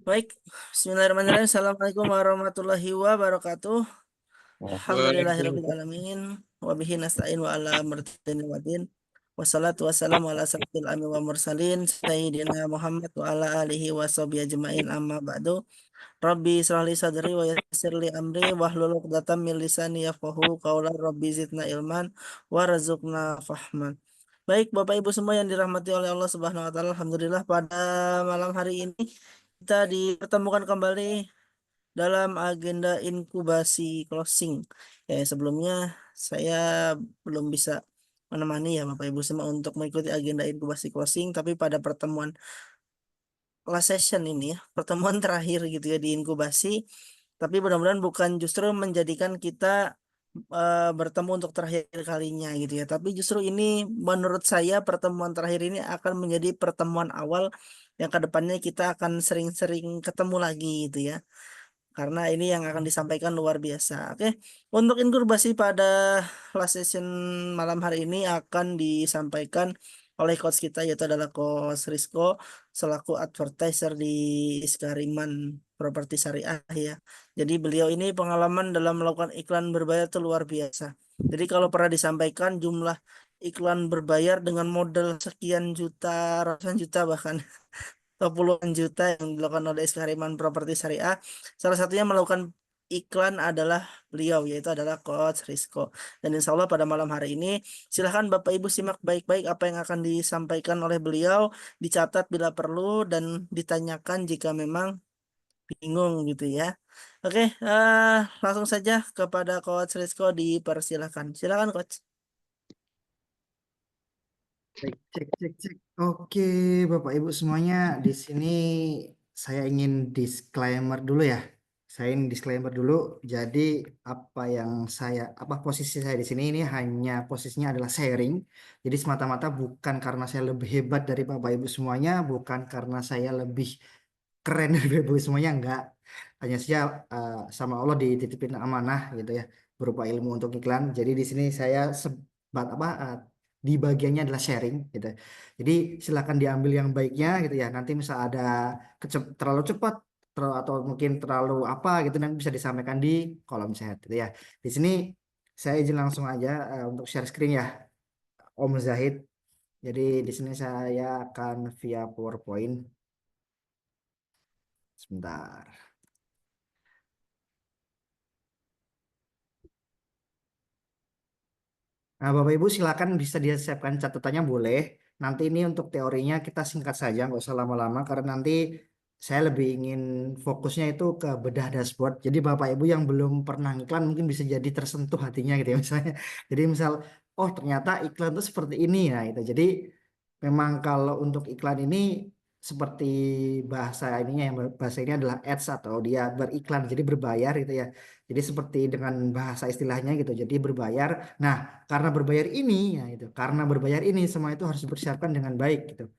Baik, Bismillahirrahmanirrahim. Assalamualaikum warahmatullahi wabarakatuh. Alhamdulillahirabbil Waalaikumsalam. alamin. Wa bihi nasta'in wa ala martatin wadin. Wassalatu wassalamu ala asrofil anbiya'i wa mursalin sayyidina Muhammad wa ala alihi wa sahbihi ajmain amma ba'du. Rabbi israh li sadri wa yassir li amri wahlul 'uqdatam min lisani yafqahu qawlan. Rabbi zidna ilman warzuqna fahman. Baik, Bapak Ibu semua yang dirahmati oleh Allah Subhanahu wa taala, alhamdulillah pada malam hari ini kita dipertemukan kembali dalam agenda inkubasi closing. Sebelumnya saya belum bisa menemani ya Bapak Ibu semua untuk mengikuti agenda inkubasi closing, tapi pada pertemuan last session ini ya, pertemuan terakhir gitu ya di inkubasi, tapi mudah-mudahan bukan justru menjadikan kita bertemu untuk terakhir kalinya gitu ya, tapi justru ini menurut saya pertemuan terakhir ini akan menjadi pertemuan awal yang kedepannya kita akan sering-sering ketemu lagi gitu ya, karena ini yang akan disampaikan luar biasa. Oke, untuk inkubasi pada last session malam hari ini akan disampaikan oleh coach kita, yaitu adalah Coach Risco selaku advertiser di Iskariman Properti Syariah ya. Jadi beliau ini pengalaman dalam melakukan iklan berbayar itu luar biasa. Jadi kalau pernah disampaikan jumlah iklan berbayar dengan modal sekian juta, ratusan juta bahkan atau puluhan juta yang dilakukan oleh Iskariman Properti Syariah. Salah satunya melakukan iklan adalah beliau, yaitu adalah Coach Risco. Dan insya Allah pada malam hari ini, silahkan Bapak Ibu simak baik-baik apa yang akan disampaikan oleh beliau, dicatat bila perlu, dan ditanyakan jika memang bingung gitu ya. Oke, langsung saja kepada Coach Risco dipersilakan. Silakan Coach. Cek, cek, cek, cek. Oke, Bapak Ibu semuanya, di sini saya ingin disclaimer dulu ya. Saya ingin disclaimer dulu. Jadi apa posisi saya di sini ini hanya posisinya adalah sharing. Jadi semata-mata bukan karena saya lebih hebat dari Bapak Ibu semuanya, bukan karena saya lebih keren dari Bapak Ibu semuanya, enggak. Hanya saja sama Allah dititipin amanah gitu ya, berupa ilmu untuk iklan. Jadi di sini saya sebat di bagiannya adalah sharing gitu. Jadi silakan diambil yang baiknya gitu ya. Nanti misal ada terlalu cepat atau mungkin terlalu apa gitu nanti bisa disampaikan di kolom chat gitu ya. Di sini saya izin langsung aja untuk share screen ya, Om Zahid. Jadi di sini saya akan via PowerPoint sebentar. Nah, Bapak Ibu silakan bisa disiapkan catatannya boleh. Nanti ini untuk teorinya kita singkat saja, nggak usah lama-lama karena nanti saya lebih ingin fokusnya itu ke bedah dashboard. Jadi Bapak Ibu yang belum pernah iklan mungkin bisa jadi tersentuh hatinya gitu ya misalnya. Jadi misal, oh ternyata iklan itu seperti ini ya itu. Jadi memang kalau untuk iklan ini seperti bahasa ininya yang bahasa ini adalah ads atau dia beriklan jadi berbayar gitu ya. Jadi seperti dengan bahasa istilahnya gitu. Jadi berbayar. Nah, karena berbayar ini ya itu karena berbayar ini semua itu harus dipersiapkan dengan baik gitu.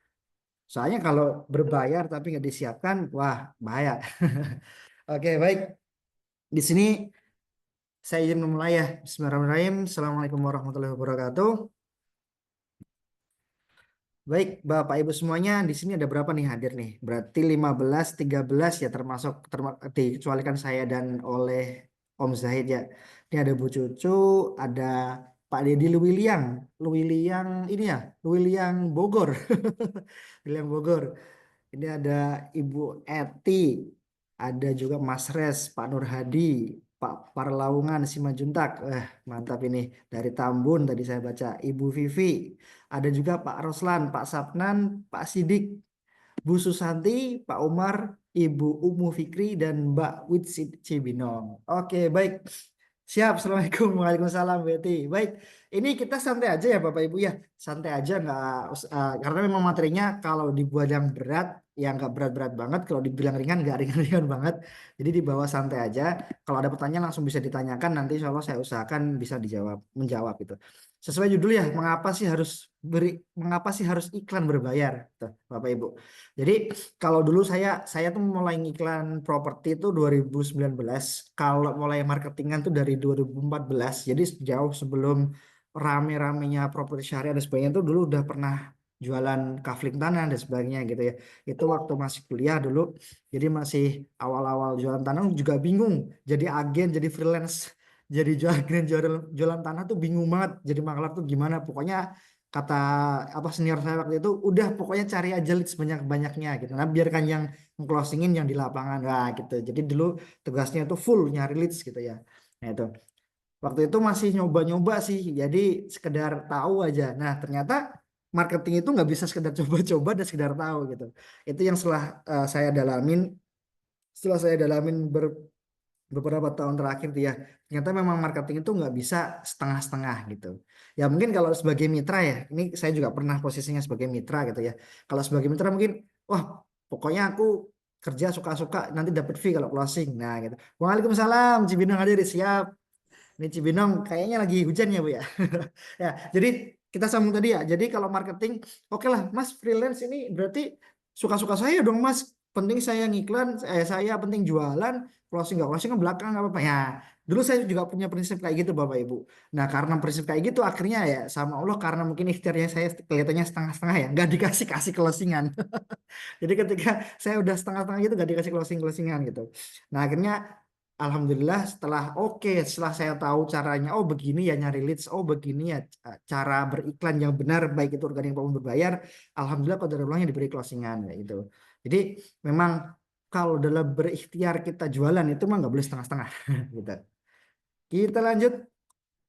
Soalnya kalau berbayar tapi nggak disiapkan, wah bahaya. Oke, baik. Di sini saya izin memulai ya. Bismillahirrahmanirrahim. Assalamualaikum warahmatullahi wabarakatuh. Baik, Bapak Ibu semuanya, di sini ada berapa nih hadir nih? Berarti 15, 13 ya termasuk dikecualikan saya dan oleh Om Zahid ya. Ini ada Bu Cucu, ada Pak Deddy Luwiliang. Luwiliang ini ya, Luwiliang Bogor. Luwiliang Bogor. Ini ada Ibu Eti, ada juga Mas Res, Pak Nur Hadi, Pak Parlaungan Simajuntak. Mantap ini. Dari Tambun tadi saya baca. Ibu Vivi, ada juga Pak Roslan, Pak Sapnan, Pak Sidik, Bu Susanti, Pak Umar, Ibu Umu Fikri, dan Mbak Witsi Cibinong. Oke, baik. Siap, Assalamualaikum, Waalaikumsalam, Betty. Baik, ini kita santai aja ya Bapak Ibu ya. Santai aja, karena memang materinya kalau dibuat yang berat, ya nggak berat-berat banget. Kalau dibilang ringan, nggak ringan-ringan banget. Jadi di bawah santai aja. Kalau ada pertanyaan langsung bisa ditanyakan, nanti insya Allah saya usahakan bisa menjawab gitu. Sesuai judul ya, mengapa sih harus iklan berbayar, tuh, Bapak Ibu. Jadi kalau dulu saya tuh mulai iklan properti itu 2019. Kalau mulai marketingan tuh dari 2014. Jadi jauh sebelum rame-ramenya properti syariah dan sebagainya tuh dulu udah pernah jualan kafling tanah dan sebagainya gitu ya. Itu waktu masih kuliah dulu, jadi masih awal-awal jualan tanah juga bingung. Jadi agen, jadi freelance, jadi jualan tanah tuh bingung banget. Jadi maklar tuh gimana? Pokoknya kata apa senior saya waktu itu, udah pokoknya cari aja lead sebanyak-banyaknya gitu. Nah biarkan yang closingin yang di lapangan, wah gitu. Jadi dulu tugasnya itu full nyari leads gitu ya. Nah itu. Waktu itu masih nyoba-nyoba sih, jadi sekedar tahu aja. Nah, ternyata marketing itu nggak bisa sekedar coba-coba dan sekedar tahu gitu. Itu yang setelah saya dalamin beberapa tahun terakhir tuh ya, ternyata memang marketing itu nggak bisa setengah-setengah gitu. Ya mungkin kalau sebagai mitra ya, ini saya juga pernah posisinya sebagai mitra gitu ya. Kalau sebagai mitra mungkin, wah pokoknya aku kerja suka-suka nanti dapat fee kalau closing. Nah gitu. Waalaikumsalam, Cibinong hadir siap. Ini Cibinong kayaknya lagi hujan ya Bu ya. Ya, jadi kita sambung tadi ya. Jadi kalau marketing, oke lah Mas freelance ini berarti suka-suka saya dong Mas. Penting saya ngiklan, saya penting jualan, closing nggak closing kan belakang nggak apa-apa. Ya, dulu saya juga punya prinsip kayak gitu Bapak Ibu. Nah karena prinsip kayak gitu akhirnya ya sama Allah karena mungkin ikhtiarnya saya kelihatannya setengah-setengah ya, nggak dikasih kasih closingan. Jadi ketika saya udah setengah-setengah gitu gak dikasih closingan gitu. Nah akhirnya Alhamdulillah setelah saya tahu caranya, oh begini ya nyari leads, oh begini ya cara beriklan yang benar, baik itu organik maupun berbayar. Alhamdulillah pada ulangnya diberi closingan ya itu. Jadi memang kalau dalam berikhtiar kita jualan itu mah nggak boleh setengah-setengah gitu. Kita lanjut,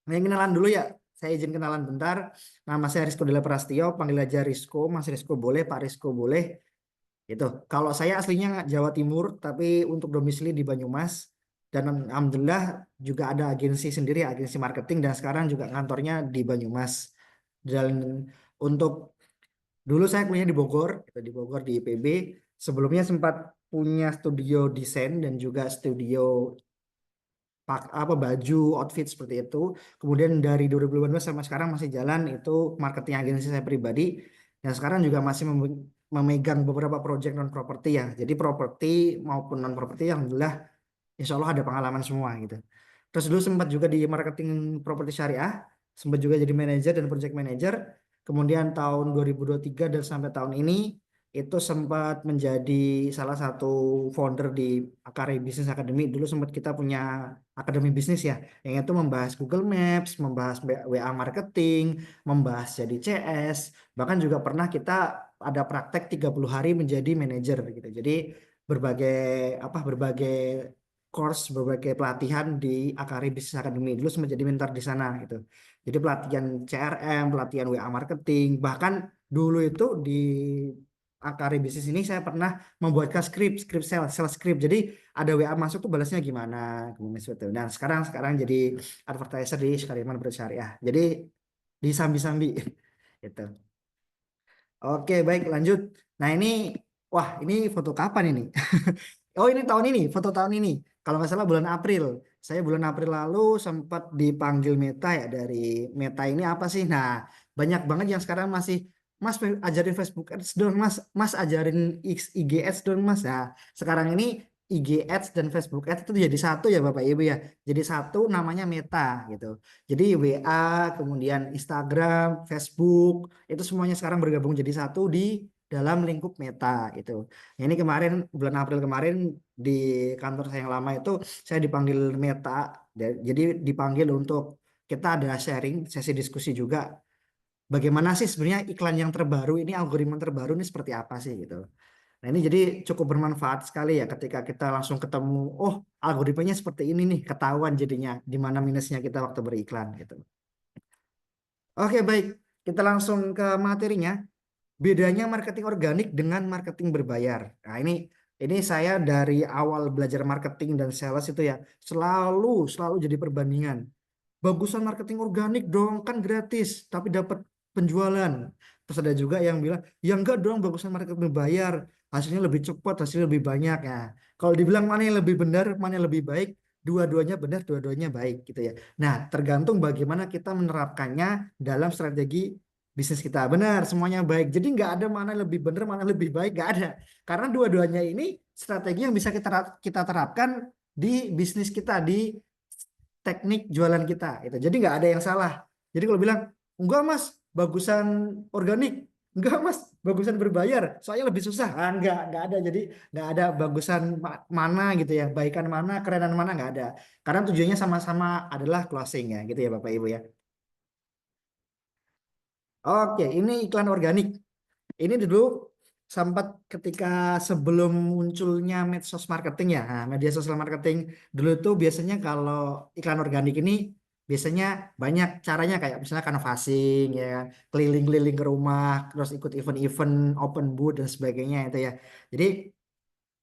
yang kenalan dulu ya. Saya izin kenalan bentar. Nama saya Rizko Dela Prastio, panggil aja Rizko, Mas Rizko boleh, Pak Rizko boleh. Gitu. Kalau saya aslinya Jawa Timur, tapi untuk domisili di Banyumas. Dan alhamdulillah juga ada agensi sendiri, agensi marketing. Dan sekarang juga kantornya di Banyumas. Dan untuk dulu saya kuliah di Bogor, gitu, di Bogor di IPB. Sebelumnya sempat punya studio desain dan juga studio apa baju, outfit seperti itu. Kemudian dari 2018 sampai sekarang masih jalan itu marketing agensi saya pribadi. Dan sekarang juga masih memegang beberapa project non properti ya. Jadi properti maupun non properti alhamdulillah insya Allah ada pengalaman semua gitu. Terus dulu sempat juga di marketing properti syariah, sempat juga jadi manajer dan project manager. Kemudian tahun 2023 dan sampai tahun ini itu sempat menjadi salah satu founder di Akari Business Academy. Dulu sempat kita punya akademi bisnis ya, yang itu membahas Google Maps, membahas WA marketing, membahas jadi CS, bahkan juga pernah kita ada praktek 30 hari menjadi manajer gitu. Jadi berbagai course, berbagai pelatihan di Akari Business Academy. Dulu sempat jadi mentor di sana gitu. Jadi pelatihan CRM, pelatihan WA marketing, bahkan dulu itu di Akari Bisnis ini saya pernah membuatkan skrip sales script. Jadi ada WA masuk tuh balasnya gimana, kemudian seperti itu. Dan sekarang jadi advertiser di Sekaliman Bersyariah. Jadi disambi-sambi gitu. Oke, baik lanjut. Nah ini, wah ini foto kapan ini? Oh ini tahun ini, foto tahun ini. Kalau nggak salah bulan April. Saya bulan April lalu sempat dipanggil Meta ya dari Meta ini apa sih? Nah banyak banget yang sekarang masih Mas ajarin Facebook Ads dong Mas, Mas ajarin IG Ads dong Mas. Nah sekarang ini IG Ads dan Facebook Ads itu jadi satu ya Bapak Ibu ya. Jadi satu namanya Meta gitu. Jadi WA, kemudian Instagram, Facebook itu semuanya sekarang bergabung jadi satu di dalam lingkup Meta itu. Nah, ini kemarin bulan April kemarin di kantor saya yang lama itu saya dipanggil Meta, jadi dipanggil untuk kita ada sharing sesi diskusi juga. Bagaimana sih sebenarnya iklan yang terbaru ini, algoritma terbaru ini seperti apa sih gitu. Nah ini jadi cukup bermanfaat sekali ya ketika kita langsung ketemu, oh algoritmanya seperti ini nih, ketahuan jadinya di mana minusnya kita waktu beriklan gitu. Oke baik, kita langsung ke materinya. Bedanya marketing organik dengan marketing berbayar. Nah, ini saya dari awal belajar marketing dan sales itu ya selalu jadi perbandingan. Bagusan marketing organik dong, kan gratis, tapi dapat penjualan. Terus ada juga yang bilang, ya enggak dong, bagusan marketing berbayar, hasilnya lebih cepat, hasilnya lebih banyak ya. Kalau dibilang mana yang lebih benar, mana yang lebih baik, dua-duanya benar, dua-duanya baik gitu ya. Nah, tergantung bagaimana kita menerapkannya dalam strategi bisnis kita. Benar, semuanya baik. Jadi nggak ada mana lebih benar, mana lebih baik, nggak ada. Karena dua-duanya ini strategi yang bisa kita terapkan di bisnis kita, di teknik jualan kita. Gitu. Jadi nggak ada yang salah. Jadi kalau bilang, enggak mas, bagusan organik. Enggak mas, bagusan berbayar, soalnya lebih susah. Ah, enggak ada. Jadi enggak ada bagusan mana gitu ya, baikan mana, kerenan mana enggak ada. Karena tujuannya sama-sama adalah closing ya, gitu ya Bapak Ibu ya. Oke, ini iklan organik. Ini dulu sempat ketika sebelum munculnya medsos marketing ya, nah, media sosial marketing dulu tuh biasanya kalau iklan organik ini biasanya banyak caranya kayak misalnya canvassing ya, keliling-keliling ke rumah, terus ikut event-event, open booth dan sebagainya itu ya. Jadi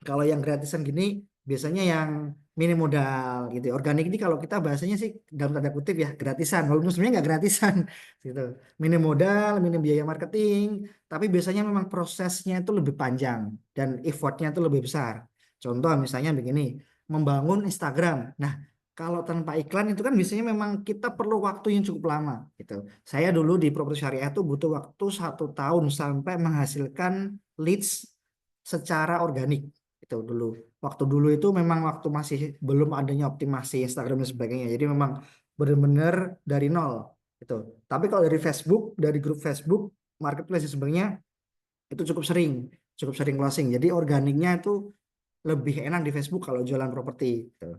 kalau yang gratisan gini biasanya yang minim modal gitu. Organik ini kalau kita bahasanya sih dalam tanda kutip ya gratisan. Walaupun sebenarnya nggak gratisan gitu. Minim modal, minim biaya marketing, tapi biasanya memang prosesnya itu lebih panjang dan effortnya itu lebih besar. Contoh misalnya begini, membangun Instagram. Nah, kalau tanpa iklan itu kan biasanya memang kita perlu waktu yang cukup lama gitu. Saya dulu di Properti Syariah tuh butuh waktu 1 tahun sampai menghasilkan leads secara organik itu dulu. Waktu dulu itu memang waktu masih belum adanya optimasi Instagram dan sebagainya. Jadi memang benar-benar dari nol itu. Tapi kalau dari Facebook, dari grup Facebook, marketplace dan sebagainya itu cukup sering closing. Jadi organiknya itu lebih enak di Facebook kalau jualan properti. Gitu.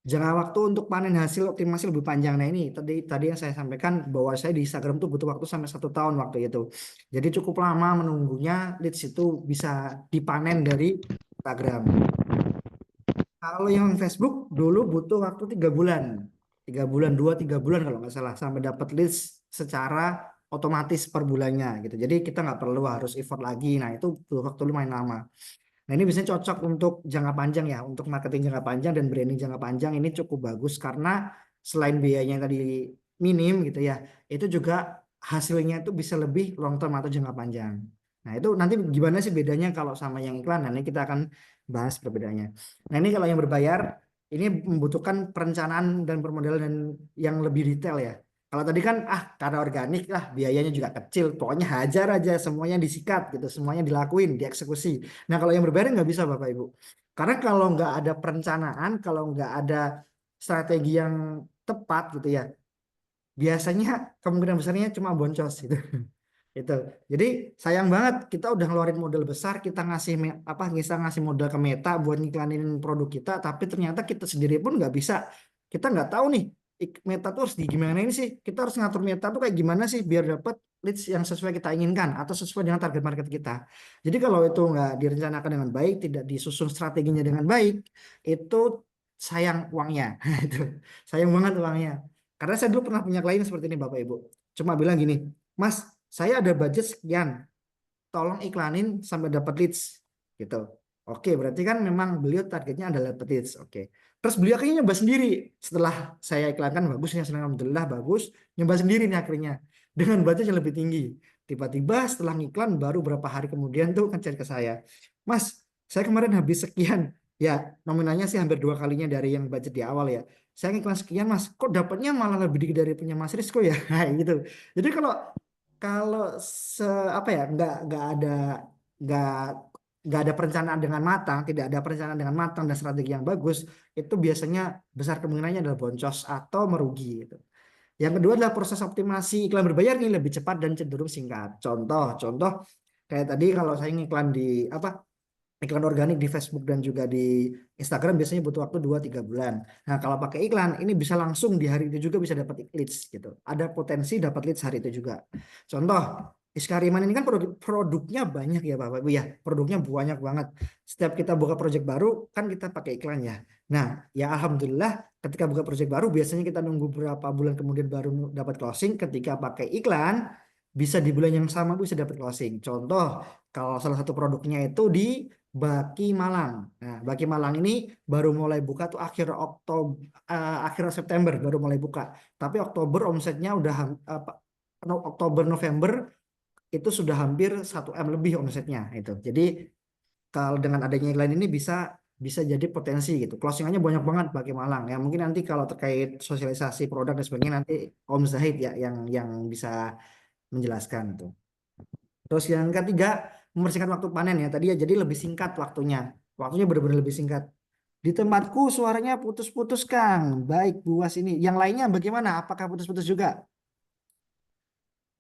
Jangka waktu untuk panen hasil optimasi lebih panjang. Nah ini tadi tadi yang saya sampaikan bahwa saya di Instagram tuh butuh waktu sampai 1 tahun waktu itu. Jadi cukup lama menunggunya leads itu bisa dipanen dari Instagram. Kalau yang Facebook dulu butuh waktu 3 bulan, 3 bulan, 2-3 bulan kalau nggak salah sampai dapat list secara otomatis per bulannya gitu. Jadi kita nggak perlu harus effort lagi. Nah itu butuh waktu lumayan lama. Nah ini biasanya cocok untuk jangka panjang ya, untuk marketing jangka panjang dan branding jangka panjang ini cukup bagus karena selain biayanya yang tadi minim gitu ya, itu juga hasilnya itu bisa lebih long term atau jangka panjang. Nah itu nanti gimana sih bedanya kalau sama yang iklan? Nah ini kita akan bahas perbedaannya. Nah ini kalau yang berbayar ini membutuhkan perencanaan dan permodalan dan yang lebih detail ya. Kalau tadi kan karena organik lah biayanya juga kecil, pokoknya hajar aja semuanya disikat gitu, semuanya dilakuin, dieksekusi. Nah, kalau yang berbeda nggak bisa Bapak Ibu. Karena kalau nggak ada perencanaan, kalau nggak ada strategi yang tepat gitu ya, biasanya kemungkinan besarnya cuma boncos gitu. Itu. Jadi sayang banget kita udah ngeluarin modal besar, kita ngasih kita ngasih modal ke Meta buat ngiklanin produk kita, tapi ternyata kita sendiri pun nggak bisa. Kita nggak tahu nih Meta tuh harus gimana ini sih. Kita harus ngatur Meta tuh kayak gimana sih biar dapat leads yang sesuai kita inginkan atau sesuai dengan target market kita. Jadi kalau itu nggak direncanakan dengan baik, tidak disusun strateginya dengan baik, itu sayang uangnya. Itu sayang banget uangnya. Karena saya dulu pernah punya klien seperti ini Bapak Ibu. Cuma bilang gini, Mas, saya ada budget sekian, tolong iklanin sampai dapat leads gitu. Oke, berarti kan memang beliau targetnya adalah dapat leads. Oke. Terus beliau akhirnya nyoba sendiri. Setelah saya iklankan bagusnya, alhamdulillah bagus, nyoba sendiri nih akhirnya dengan budget yang lebih tinggi. Tiba-tiba setelah ngiklan baru berapa hari kemudian tuh kan chat ke saya, Mas, saya kemarin habis sekian. Ya, nominalnya sih hampir 2 kalinya dari yang budget di awal ya. Saya ngiklan sekian, Mas. Kok dapatnya malah lebih dikit dari punya Mas Rizko ya? Gitu. Jadi kalau kalau se apa ya nggak nggak ada perencanaan dengan matang, tidak ada perencanaan dengan matang dan strategi yang bagus, itu biasanya besar kemungkinannya adalah boncos atau merugi gitu. Yang kedua adalah proses optimasi iklan berbayar ini lebih cepat dan cenderung singkat. Contoh kayak tadi kalau saya ngiklan di iklan organik di Facebook dan juga di Instagram biasanya butuh waktu 2-3 bulan. Nah, kalau pakai iklan ini bisa langsung di hari itu juga bisa dapat leads gitu. Ada potensi dapat leads hari itu juga. Contoh, Iskariman ini kan produknya banyak ya Bapak Ibu ya. Produknya banyak banget. Setiap kita buka project baru kan kita pakai iklan ya. Nah, ya alhamdulillah ketika buka project baru biasanya kita nunggu berapa bulan kemudian baru dapat closing. Ketika pakai iklan bisa di bulan yang sama bisa dapat closing. Contoh, kalau salah satu produknya itu di Baki Malang. Nah, Baki Malang ini baru mulai buka tuh akhir September baru mulai buka. Tapi Oktober omsetnya udah Oktober November itu sudah hampir 1 M lebih omsetnya itu. Jadi kalau dengan adanya iklan ini bisa bisa jadi potensi gitu. Closingannya banyak banget Baki Malang. Ya mungkin nanti kalau terkait sosialisasi produk dan sebagainya nanti Om Zahid ya yang bisa menjelaskan itu. Terus yang ketiga, membersihkan waktu panen ya. Tadi ya jadi lebih singkat waktunya. Waktunya benar-benar lebih singkat. Di tempatku suaranya putus-putus, Kang. Baik, buas ini. Yang lainnya bagaimana? Apakah putus-putus juga?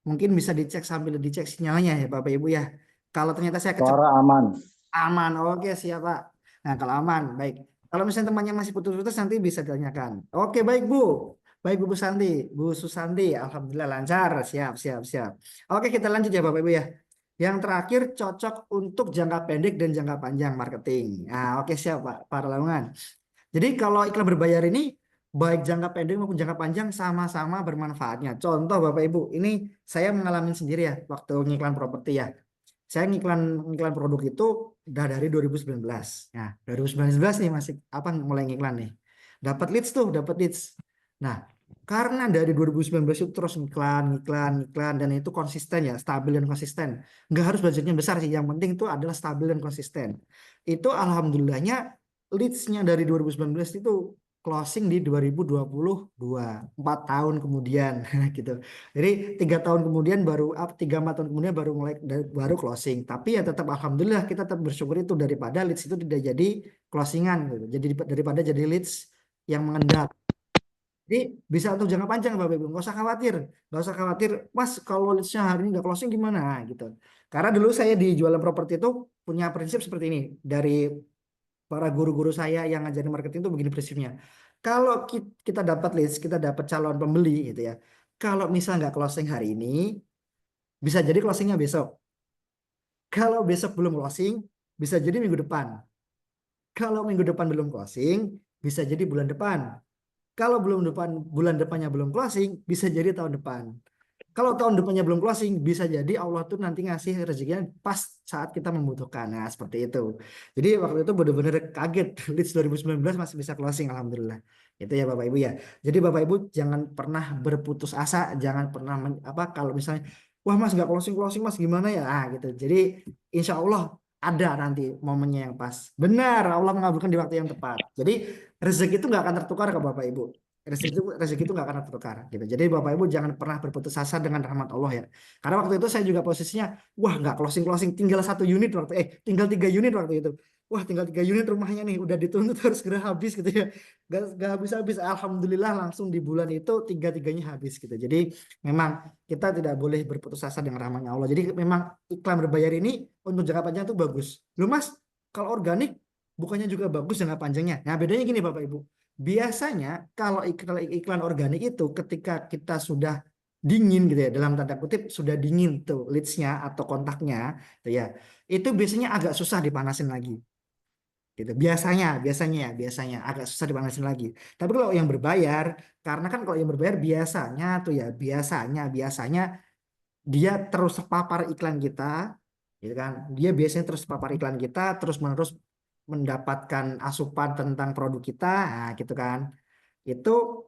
Mungkin bisa dicek sambil dicek sinyalnya ya Bapak Ibu ya. Kalau ternyata saya Suara aman. aman, oke siap Pak. Nah kalau aman, baik. Kalau misalnya temannya masih putus-putus nanti bisa ditanyakan. Oke baik Bu, baik Bu Susanti, Bu Susanti, Alhamdulillah lancar, siap, siap, siap. Oke kita lanjut ya Bapak Ibu ya. Yang terakhir cocok untuk jangka pendek dan jangka panjang marketing. Nah oke siap Pak, para laungan. Jadi kalau iklan berbayar ini baik jangka pendek maupun jangka panjang sama-sama bermanfaatnya. Contoh Bapak Ibu, ini saya mengalami sendiri ya waktu ngiklan properti ya. Saya ngiklan ngiklan produk itu udah dari 2019. Nah, 2019 nih masih apa mulai ngiklan nih. Dapat leads tuh, dapat leads. Nah, karena dari 2019 itu terus ngiklan, ngiklan, ngiklan dan itu konsisten ya, stabil dan konsisten. Nggak harus budgetnya besar sih, yang penting itu adalah stabil dan konsisten. Itu alhamdulillahnya leads-nya dari 2019 itu closing di 2022, 4 tahun kemudian gitu. Jadi 3 tahun kemudian baru up, 3 4 tahun kemudian baru mulai baru closing. Tapi ya tetap alhamdulillah kita tetap bersyukur itu daripada leads itu tidak jadi closingan gitu. Jadi daripada jadi leads yang mengendap. Jadi bisa untuk jangka panjang Bapak Ibu, nggak usah khawatir, nggak usah khawatir, Mas kalau leadsnya hari ini nggak closing gimana gitu. Karena dulu saya di jualan properti itu punya prinsip seperti ini dari para guru-guru saya yang ngajarin marketing itu begini prinsipnya. Kalau kita dapat leads, kita dapat calon pembeli gitu ya. Kalau misal nggak closing hari ini, bisa jadi closingnya besok. Kalau besok belum closing, bisa jadi minggu depan. Kalau minggu depan belum closing, bisa jadi bulan depan. Kalau belum depan bulan depannya belum closing, bisa jadi tahun depan. Kalau tahun depannya belum closing, bisa jadi Allah tuh nanti ngasih rezekinya pas saat kita membutuhkan. Nah, seperti itu. Jadi waktu itu benar-benar kaget. Leads 2019 masih bisa closing, Alhamdulillah. Itu ya Bapak Ibu ya. Jadi Bapak Ibu jangan pernah berputus asa, jangan pernah apa kalau misalnya, wah Mas nggak closing Mas gimana ya? Ah, gitu. Jadi insya Allah ada nanti momennya yang pas. Benar, Allah mengabulkan di waktu yang tepat. Jadi rezeki itu nggak akan tertukar ke Bapak Ibu. Rezeki itu nggak akan tertukar gitu. Jadi Bapak Ibu jangan pernah berputus asa dengan rahmat Allah ya. Karena waktu itu saya juga posisinya, wah nggak closing closing, tinggal 1 unit tinggal 3 unit waktu itu. Wah tinggal 3 unit rumahnya nih, udah dituntut harus segera habis gitu ya. Gak habis habis. Alhamdulillah langsung di bulan itu tiga-tiganya habis gitu. Jadi memang kita tidak boleh berputus asa dengan rahmatnya Allah. Jadi memang iklan berbayar ini untuk jangka panjang itu bagus. Lu Mas, kalau organik bukannya juga bagus jangka panjangnya. Nah bedanya gini Bapak Ibu. Biasanya kalau iklan organik itu ketika kita sudah dingin gitu ya dalam tanda kutip sudah dingin tuh leadsnya atau kontaknya gitu ya itu biasanya agak susah dipanasin lagi gitu biasanya agak susah dipanasin lagi tapi kalau yang berbayar karena kan kalau yang berbayar biasanya tuh ya biasanya dia terus terpapar iklan kita gitu kan dia biasanya terus terpapar iklan kita terus menerus mendapatkan asupan tentang produk kita nah, gitu kan itu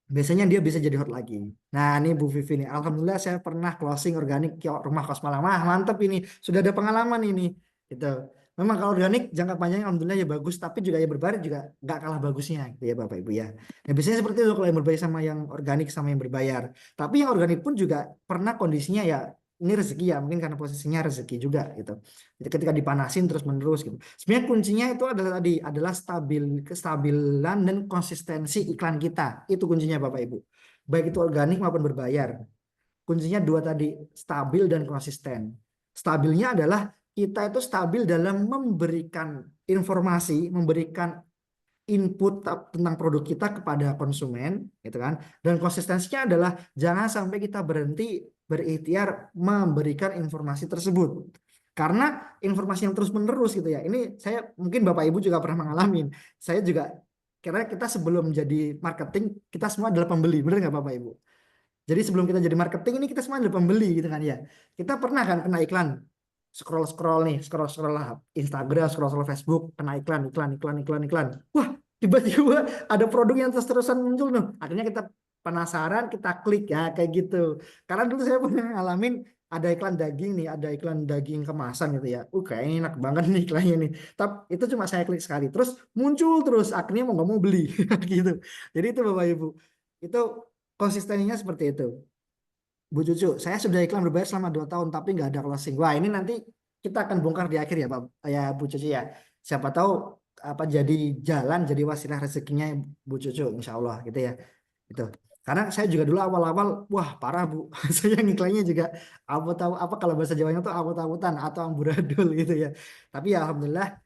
biasanya dia bisa jadi hot lagi. Nah, ini Bu Vivi nih. Alhamdulillah saya pernah closing organik rumah kos malam. Ah, mantep ini. Sudah ada pengalaman ini. Gitu. Memang kalau organik jangka panjangnya alhamdulillah ya bagus, tapi juga yang berbayar juga nggak kalah bagusnya gitu ya Bapak Ibu ya. Nah, biasanya seperti itu kalau yang berbayar sama yang organik sama yang berbayar. Tapi yang organik pun juga pernah kondisinya ya ini rezeki ya, mungkin karena posisinya rezeki juga gitu. Jadi ketika dipanasin terus menerus gitu. Sebenarnya kuncinya itu adalah tadi adalah kestabilan dan konsistensi iklan kita. Itu kuncinya Bapak Ibu. Baik itu organik maupun berbayar. Kuncinya dua tadi, stabil dan konsisten. Stabilnya adalah kita itu stabil dalam memberikan informasi, memberikan input tentang produk kita kepada konsumen, gitu kan? Dan konsistensinya adalah jangan sampai kita berhenti berikhtiar memberikan informasi tersebut. Karena informasi yang terus-menerus gitu ya. Ini saya mungkin Bapak Ibu juga pernah mengalami. Saya juga karena kita sebelum jadi marketing, kita semua adalah pembeli, benar nggak Bapak Ibu? Jadi sebelum kita jadi marketing ini kita semua adalah pembeli gitu kan ya. Kita pernah kan kena iklan, scroll nih, scroll lah Instagram, scroll Facebook, kena iklan. Wah, tiba-tiba ada produk yang terus-terusan muncul tuh. Akhirnya kita penasaran, kita klik ya kayak gitu. Karena dulu saya pernah ngalamin ada iklan daging nih, ada iklan daging kemasan gitu ya. Kayaknya enak banget nih iklannya nih. Tapi itu cuma saya klik sekali, terus muncul terus. Akhirnya mau nggak mau beli gitu. Jadi itu Bapak Ibu, itu konsistensinya seperti itu. Bu Cucu, saya sudah iklan berbayar selama 2 tahun tapi nggak ada closing. Wah ini nanti kita akan bongkar di akhir ya Pak, ya Bu Cucu ya. Siapa tahu apa jadi jalan, jadi wasilah rezekinya Bu Cucu, insya Allah gitu ya. Itu. Karena saya juga dulu awal-awal, wah parah Bu, saya ngiklannya juga tahu apa kalau bahasa Jawanya tuh awut-awutan atau amburadul gitu ya. Tapi ya alhamdulillah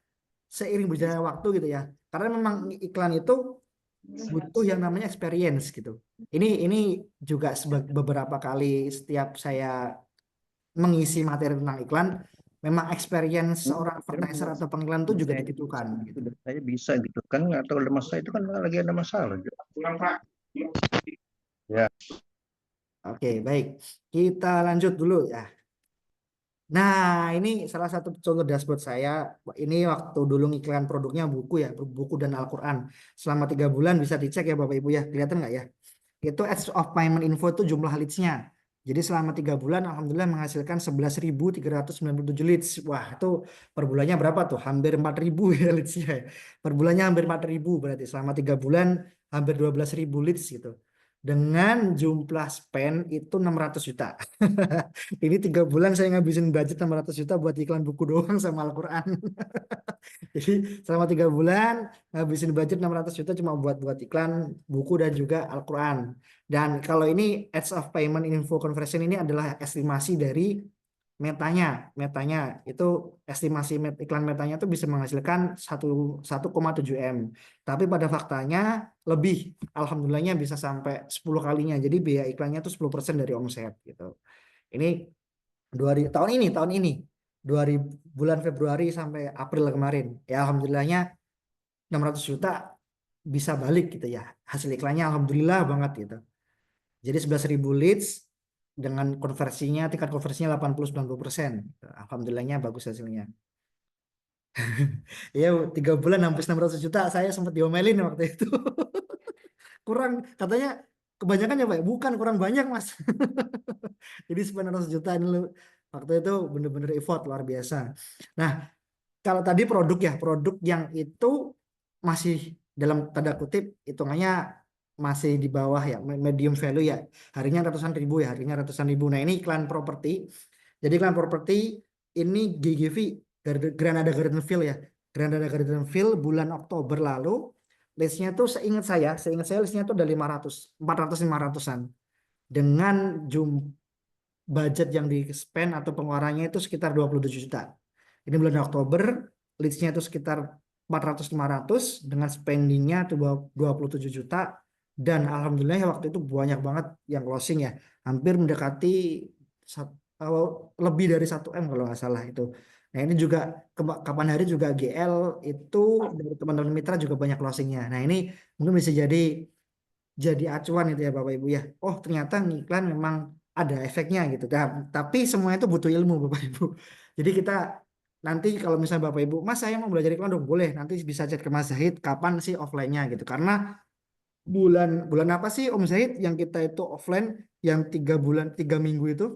seiring berjalannya waktu gitu ya. Karena memang iklan itu butuh yang namanya experience gitu. Ini juga beberapa kali setiap saya mengisi materi tentang iklan, memang experience seorang advertiser atau pengiklan itu juga saya dibutuhkan gitu. saya bisa gitu kan, atau mas saya itu kan lagi ada masalah gitu. Ya. Oke, baik. Kita lanjut dulu ya. Nah, ini salah satu contoh dashboard saya. Ini waktu dulu ngiklan produknya buku ya, buku dan Al-Quran. Selama 3 bulan bisa dicek ya Bapak Ibu ya. Kelihatan nggak ya? Itu Ads of Payment Info itu jumlah leads-nya. Jadi selama 3 bulan Alhamdulillah menghasilkan 11.397 leads. Wah itu per bulannya berapa tuh? Hampir 4.000 ya leads-nya. Per bulannya hampir 4.000 berarti selama 3 bulan hampir 12.000 leads gitu. Dengan jumlah spend itu 600 juta. Ini 3 bulan saya ngabisin budget 600 juta buat iklan buku doang sama Al-Quran. Jadi selama 3 bulan ngabisin budget 600 juta cuma buat iklan buku dan juga Al-Quran. Dan kalau ini Ads of Payment Info Conversion ini adalah estimasi dari metanya itu estimasi iklan metanya itu bisa menghasilkan 1,7 M. Tapi pada faktanya lebih, alhamdulillahnya bisa sampai 10 kalinya. Jadi biaya iklannya itu 10% dari omset gitu. Ini tahun ini 2000 bulan Februari sampai April kemarin. Ya alhamdulillahnya 600 juta bisa balik gitu ya. Hasil iklannya alhamdulillah banget gitu. Jadi 11.000 leads dengan konversinya, tingkat konversinya 80-90%. Alhamdulillahnya bagus hasilnya. Ya 3 bulan hampir 600 juta, saya sempat diomelin waktu itu. Kurang, katanya kebanyakan ya Pak? Bukan, kurang banyak Mas. Jadi 900 juta ini waktu itu bener-bener effort luar biasa. Nah, kalau tadi produk ya, produk yang itu masih dalam tanda kutip hitungannya masih di bawah ya, medium value ya. Harinya ratusan ribu ya, harinya ratusan ribu. Nah, ini iklan properti. Jadi iklan properti ini GGV, Granada Gardenville ya. Granada Gardenville bulan Oktober lalu listnya tuh seingat saya listnya tuh ada 400-500an dengan budget yang di spend atau pengeluarannya itu sekitar 27 juta. Ini bulan Oktober, leads-nya itu sekitar 400-500 dengan spendingnya itu 27 juta. Dan alhamdulillah waktu itu banyak banget yang closing ya. Hampir mendekati lebih dari 1 M kalau nggak salah itu. Nah ini juga kapan hari juga GL itu dari teman-teman mitra juga banyak closingnya. Nah ini mungkin bisa jadi acuan itu ya Bapak Ibu ya. Oh ternyata iklan memang ada efeknya gitu. Tapi semua itu butuh ilmu Bapak Ibu. Jadi kita nanti kalau misalnya Bapak Ibu, Mas saya mau belajar iklan dong, boleh. Nanti bisa chat ke Mas Zahid kapan sih offline-nya gitu. Karena bulan bulan apa sih Om Zahid yang kita itu offline yang 3 bulan 3 minggu itu?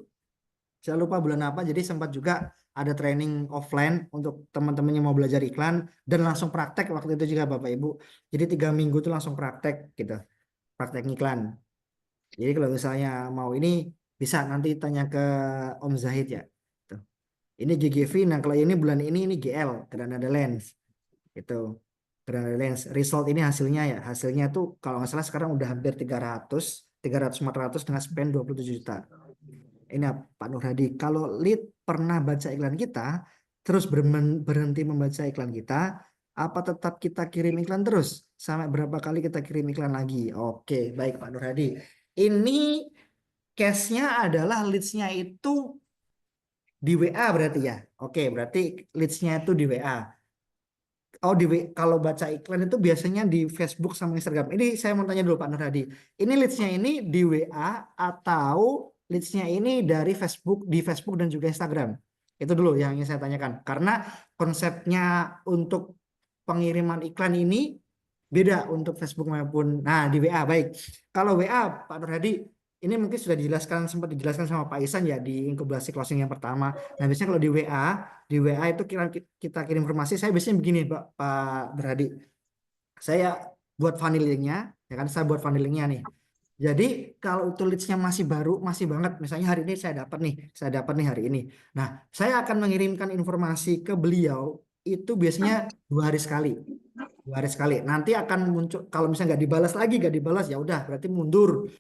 Saya lupa bulan apa. Jadi sempat juga ada training offline untuk teman-teman yang mau belajar iklan dan langsung praktek waktu itu juga Bapak Ibu. Jadi 3 minggu itu langsung praktek gitu, praktek iklan. Jadi kalau misalnya mau ini bisa nanti tanya ke Om Zahid ya. Tuh. Ini GGV, nah kalau ini GL, Granada Lens. Itu Granada Lens. Result ini hasilnya ya. Hasilnya tuh kalau nggak salah sekarang udah hampir 300-400 dengan spend 27 juta. Ini Pak Nur Hadi. Kalau lead pernah baca iklan kita, terus berhenti membaca iklan kita, apa tetap kita kirim iklan terus? Sampai berapa kali kita kirim iklan lagi? Oke, baik Pak Nur Hadi. Ini case-nya adalah leads-nya itu di WA berarti ya. Oke, berarti leads-nya itu di WA. Oh, kalau baca iklan itu biasanya di Facebook sama Instagram. Ini saya mau tanya dulu Pak Nur Hadi. Ini leads-nya ini di WA atau leads-nya ini dari Facebook, di Facebook dan juga Instagram? Itu dulu yang ingin saya tanyakan. Karena konsepnya untuk pengiriman iklan ini beda untuk Facebook maupun di WA. Baik. Kalau WA Pak Nur Hadi ini mungkin sudah sempat dijelaskan sama Pak Isan ya di inkubasi closing yang pertama. Nah, biasanya kalau di WA itu kita kirim informasi. Saya biasanya begini Pak Nur Hadi. Saya buat funnelingnya, ya kan? Saya buat funnelingnya nih. Jadi kalau itu leads-nya masih baru, masih banget. Misalnya hari ini saya dapat nih hari ini. Nah, saya akan mengirimkan informasi ke beliau itu biasanya 2 hari sekali. 2 hari sekali. Nanti akan muncul kalau misalnya nggak dibalas ya udah berarti mundur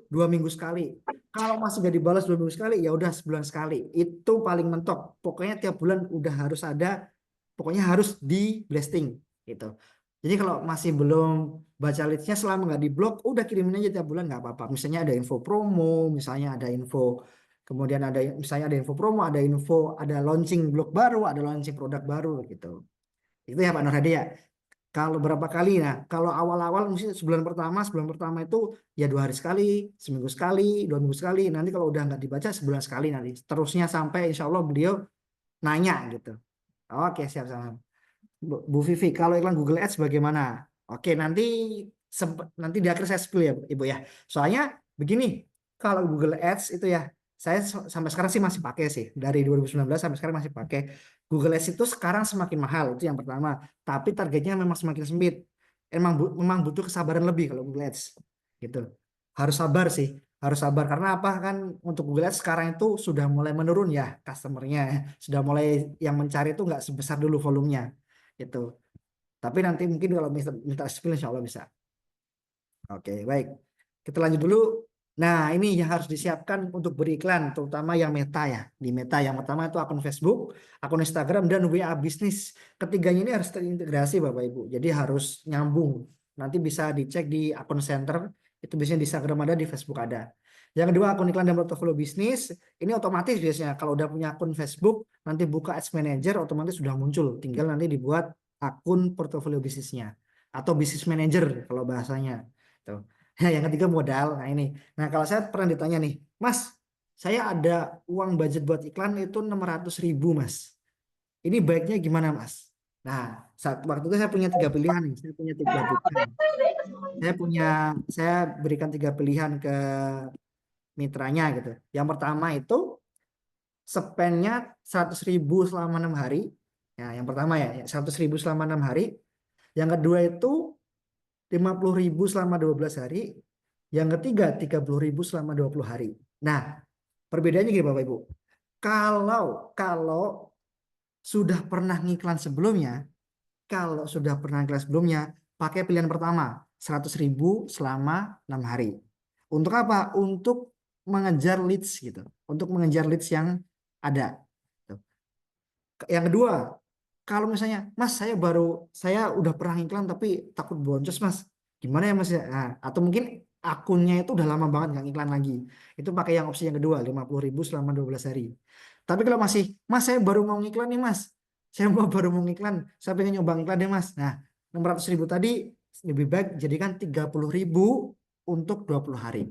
2 minggu sekali. Kalau masih nggak dibalas 2 minggu sekali ya udah sebulan sekali. Itu paling mentok. Pokoknya tiap bulan udah harus ada, pokoknya harus di blasting gitu. Jadi kalau masih belum baca leads-nya selama nggak diblok, udah kirimin aja tiap bulan nggak apa-apa. Misalnya ada info promo, misalnya ada info, kemudian ada misalnya ada info promo, ada info, ada launching blog baru, ada launching produk baru gitu. Itu ya Pak Nur Hadi ya. Kalau berapa kali, nah kalau awal-awal mesti sebulan pertama itu ya 2 hari sekali, seminggu sekali, 2 minggu sekali. Nanti kalau udah nggak dibaca sebulan sekali nanti. Terusnya sampai insya Allah beliau nanya gitu. Oke siap sama. Bu Vivi, kalau iklan Google Ads bagaimana? Oke nanti di akhir saya spill ya Ibu ya. Soalnya begini, kalau Google Ads itu ya saya sampai sekarang sih masih pakai sih dari 2019 sampai sekarang masih pakai. Google Ads itu sekarang semakin mahal itu yang pertama, tapi targetnya memang semakin sempit. Memang butuh kesabaran lebih kalau Google Ads gitu. Harus sabar sih, harus sabar karena apa kan untuk Google Ads sekarang itu sudah mulai menurun ya customernya, sudah mulai yang mencari itu nggak sebesar dulu volumenya itu. Tapi nanti mungkin kalau minta spill insya Allah bisa. Oke, baik. Kita lanjut dulu. Nah, ini yang harus disiapkan untuk beriklan, terutama yang Meta ya. Di Meta yang pertama itu akun Facebook, akun Instagram, dan WA bisnis. Ketiganya ini harus terintegrasi Bapak Ibu. Jadi harus nyambung. Nanti bisa dicek di akun center, itu biasanya di Instagram ada, di Facebook ada. Yang kedua akun iklan dan portofolio bisnis. Ini otomatis biasanya kalau udah punya akun Facebook, nanti buka Ads Manager otomatis sudah muncul. Tinggal nanti dibuat akun portofolio bisnisnya atau bisnis manager kalau bahasanya. Tuh. Nah, yang ketiga modal. Nah ini. Nah kalau saya pernah ditanya nih, Mas, saya ada uang budget buat iklan itu 600.000 Mas. Ini baiknya gimana Mas? Nah saat waktu itu saya punya 3 pilihan nih. Saya punya 3 pilihan. Saya berikan 3 pilihan ke mitranya gitu. Yang pertama itu spendnya 100.000 selama 6 hari. Ya, yang pertama ya 100.000 selama 6 hari. Yang kedua itu 50.000 selama 12 hari. Yang ketiga 30.000 selama 20 hari. Nah, perbedaannya gini Bapak Ibu. Kalau sudah pernah ngiklan sebelumnya, pakai pilihan pertama 100.000 selama 6 hari. Untuk apa? Untuk mengejar leads gitu. Untuk mengejar leads yang ada. Yang kedua, kalau misalnya, Mas saya udah pernah iklan tapi takut boncos Mas. Gimana ya Mas ya? Nah, atau mungkin akunnya itu udah lama banget nggak iklan lagi. Itu pakai yang opsi yang kedua, 50.000 selama 12 hari. Tapi kalau masih, Mas saya baru mau ngiklan nih Mas. Baru mau ngiklan, saya pengen nyoba iklan deh Mas. Nah, 600.000 tadi lebih baik jadikan 30.000 untuk 20 hari.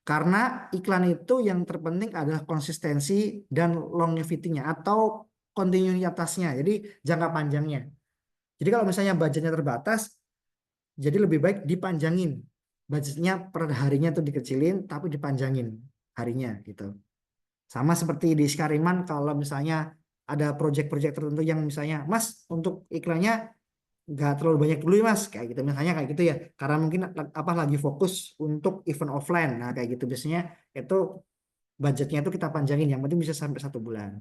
Karena iklan itu yang terpenting adalah konsistensi dan longevity-nya atau kontinuitasnya, jadi jangka panjangnya. Jadi kalau misalnya budgetnya terbatas, jadi lebih baik dipanjangin. Budgetnya per harinya itu dikecilin, tapi dipanjangin harinya gitu. Sama seperti di Skariman, kalau misalnya ada proyek-proyek tertentu yang misalnya, Mas untuk iklannya nggak terlalu banyak dulu ya Mas, kayak gitu misalnya kayak gitu ya. Karena mungkin apa lagi fokus untuk event offline. Nah kayak gitu biasanya itu budgetnya itu kita panjangin, yang penting bisa sampai 1 bulan.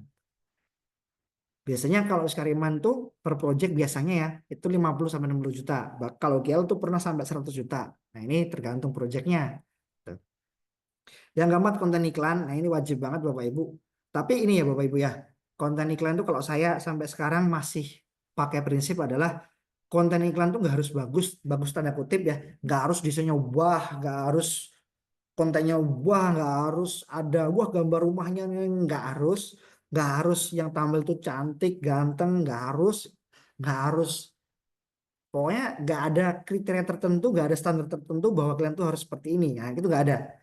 Biasanya kalau Skariman tuh per project biasanya ya itu 50 sampai 60 juta. Kalau GL tuh pernah sampai 100 juta. Nah, ini tergantung projectnya. Tuh. Yang keempat konten iklan. Nah, ini wajib banget Bapak Ibu. Tapi ini ya Bapak Ibu ya. Konten iklan tuh kalau saya sampai sekarang masih pakai prinsip adalah konten iklan tuh nggak harus bagus, bagus tanda kutip ya. Nggak harus desainnya wah, nggak harus kontennya wah, nggak harus ada wah gambar rumahnya, nggak harus yang tampil tuh cantik ganteng, nggak harus pokoknya nggak ada kriteria tertentu, nggak ada standar tertentu bahwa kalian tuh harus seperti ini. Nah itu nggak ada,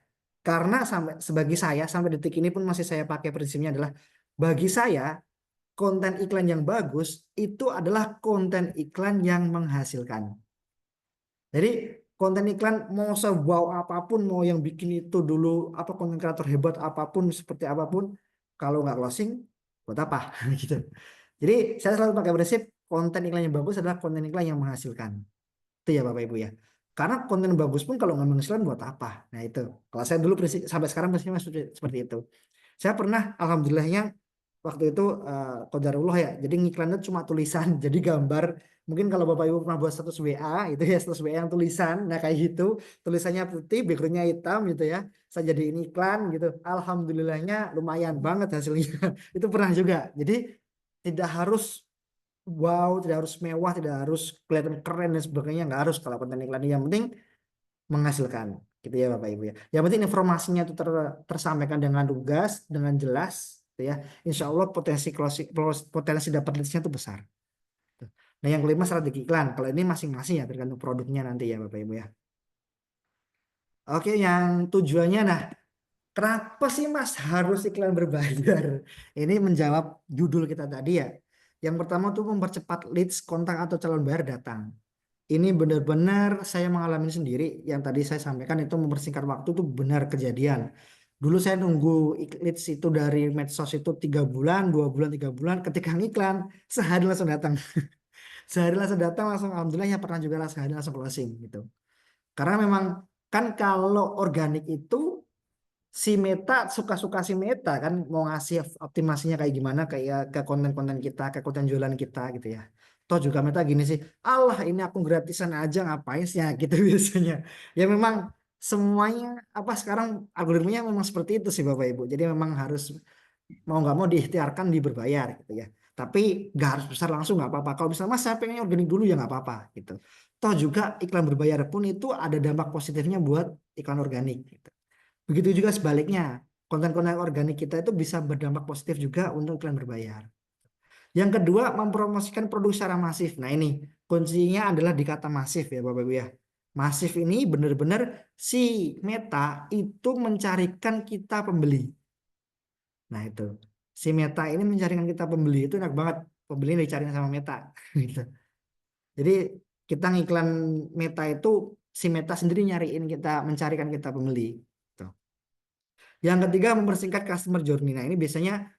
karena sebagai saya sampai detik ini pun masih saya pakai prinsipnya adalah bagi saya konten iklan yang bagus itu adalah konten iklan yang menghasilkan. Jadi konten iklan mau sewow apapun, mau yang bikin itu dulu apa konten kreator hebat apapun seperti apapun, kalau nggak closing buat apa gitu. Jadi saya selalu pakai prinsip konten iklan yang bagus adalah konten iklan yang menghasilkan. Itu ya Bapak Ibu ya. Karena konten bagus pun kalau nggak menghasilkan buat apa? Nah itu. Kalau saya dulu prinsip sampai sekarang prinsipnya seperti itu. Saya pernah alhamdulillahnya waktu itu qadarullah ya. Jadi ngiklannya cuma tulisan, jadi gambar. Mungkin kalau Bapak Ibu pernah buat status WA, itu ya status WA yang tulisan. Nah kayak gitu, tulisannya putih, backgroundnya hitam gitu ya. Saya jadiin iklan gitu. Alhamdulillahnya lumayan banget hasilnya. Itu pernah juga. Jadi tidak harus wow, tidak harus mewah, tidak harus kelihatan keren dan sebagainya. Nggak harus kalau konten iklan. Yang penting menghasilkan gitu ya Bapak Ibu ya. Yang penting informasinya itu tersampaikan dengan lugas, dengan jelas gitu ya. Insya Allah potensi dapat leads-nya itu besar. Nah yang kelima strategi iklan. Kalau ini masing-masing ya tergantung produknya nanti ya Bapak Ibu ya. Oke, yang tujuannya nah kenapa sih Mas harus iklan berbayar? Ini menjawab judul kita tadi ya. Yang pertama tuh mempercepat leads, kontak atau calon bayar datang. Ini benar-benar saya mengalami sendiri. Yang tadi saya sampaikan itu mempersingkat waktu itu benar kejadian. Dulu saya nunggu leads itu dari medsos itu 3 bulan, 2 bulan, 3 bulan. Ketika ngiklan, sehari langsung datang. Sehari langsung datang, langsung alhamdulillah ya pernah juga lah sehari langsung closing gitu. Karena memang kan kalau organik itu si Meta suka-suka si Meta kan mau ngasih optimasinya kayak gimana kayak ke konten-konten kita, ke konten jualan kita gitu ya. Toh juga Meta gini sih, Allah ini aku gratisan aja ngapain sih ya gitu biasanya. Ya memang semuanya apa sekarang algoritmanya memang seperti itu sih Bapak Ibu. Jadi memang harus mau nggak mau diikhtiarkan di berbayar gitu ya. Tapi nggak harus besar langsung nggak apa-apa. Kalau misalnya Mas saya pengen organik dulu ya nggak apa-apa gitu. Toh juga iklan berbayar pun itu ada dampak positifnya buat iklan organik gitu. Begitu juga sebaliknya, konten-konten organik kita itu bisa berdampak positif juga untuk iklan berbayar. Yang kedua, mempromosikan produk secara masif. Nah ini, kuncinya adalah di kata masif ya Bapak Ibu ya. Masif ini benar-benar si Meta itu mencarikan kita pembeli. Nah itu, si Meta ini mencarikan kita pembeli, itu enak banget. Pembeli yang dicariin sama Meta. Gitu. Jadi kita ngiklan Meta itu, si Meta sendiri nyariin kita, mencarikan kita pembeli. Tuh. Yang ketiga mempersingkat customer journey. Nah, ini biasanya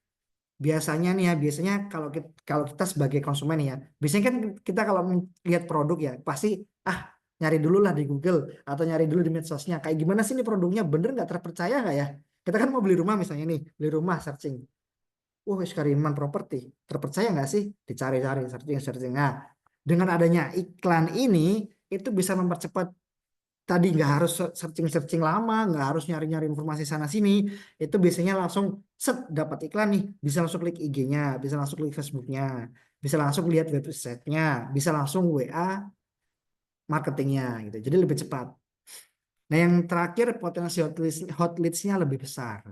nih ya, biasanya kalau kita sebagai konsumen nih ya, biasanya kan kita kalau lihat produk ya pasti ah nyari dulu lah di Google atau nyari dulu di medsosnya. Kayak gimana sih ini produknya bener nggak terpercaya nggak ya? Kita kan mau beli rumah misalnya nih, beli rumah searching. Kariman properti, terpercaya nggak sih? Dicari-cari, searching. Nah, dengan adanya iklan ini itu bisa mempercepat tadi nggak harus searching lama, nggak harus nyari-nyari informasi sana sini, itu biasanya langsung set dapat iklan nih, bisa langsung klik IG-nya, bisa langsung klik Facebook-nya, bisa langsung lihat website-nya, bisa langsung WA marketingnya gitu, jadi lebih cepat. Nah yang terakhir potensi hot leads-nya lebih besar.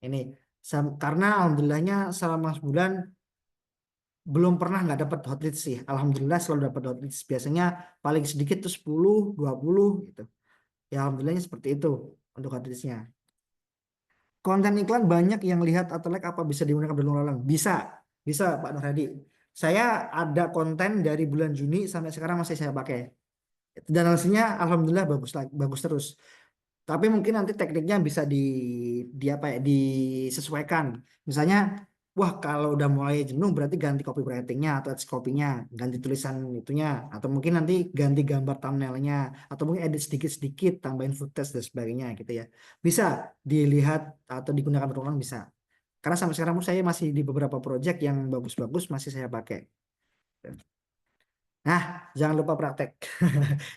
Ini karena alhamdulillahnya selama sebulan belum pernah nggak dapat hot leads sih, alhamdulillah selalu dapat hot leads. Biasanya paling sedikit tuh 10, 20 gitu. Ya alhamdulillahnya seperti itu untuk hadisnya. Konten iklan banyak yang lihat atau like apa bisa digunakan berulang-ulang? Bisa, bisa Pak Nur Hadi. Saya ada konten dari bulan Juni sampai sekarang masih saya pakai. Dan hasilnya alhamdulillah bagus bagus terus. Tapi mungkin nanti tekniknya bisa di apa ya disesuaikan. Misalnya, wah kalau udah mulai jenuh berarti ganti copywritingnya atau copy-nya, ganti tulisan itunya, atau mungkin nanti ganti gambar thumbnailnya, atau mungkin edit sedikit-sedikit, tambahin footage dan sebagainya gitu ya. Bisa dilihat atau digunakan berulang bisa. Karena sampai sekarang pun saya masih di beberapa project yang bagus-bagus masih saya pakai. Nah, jangan lupa praktek.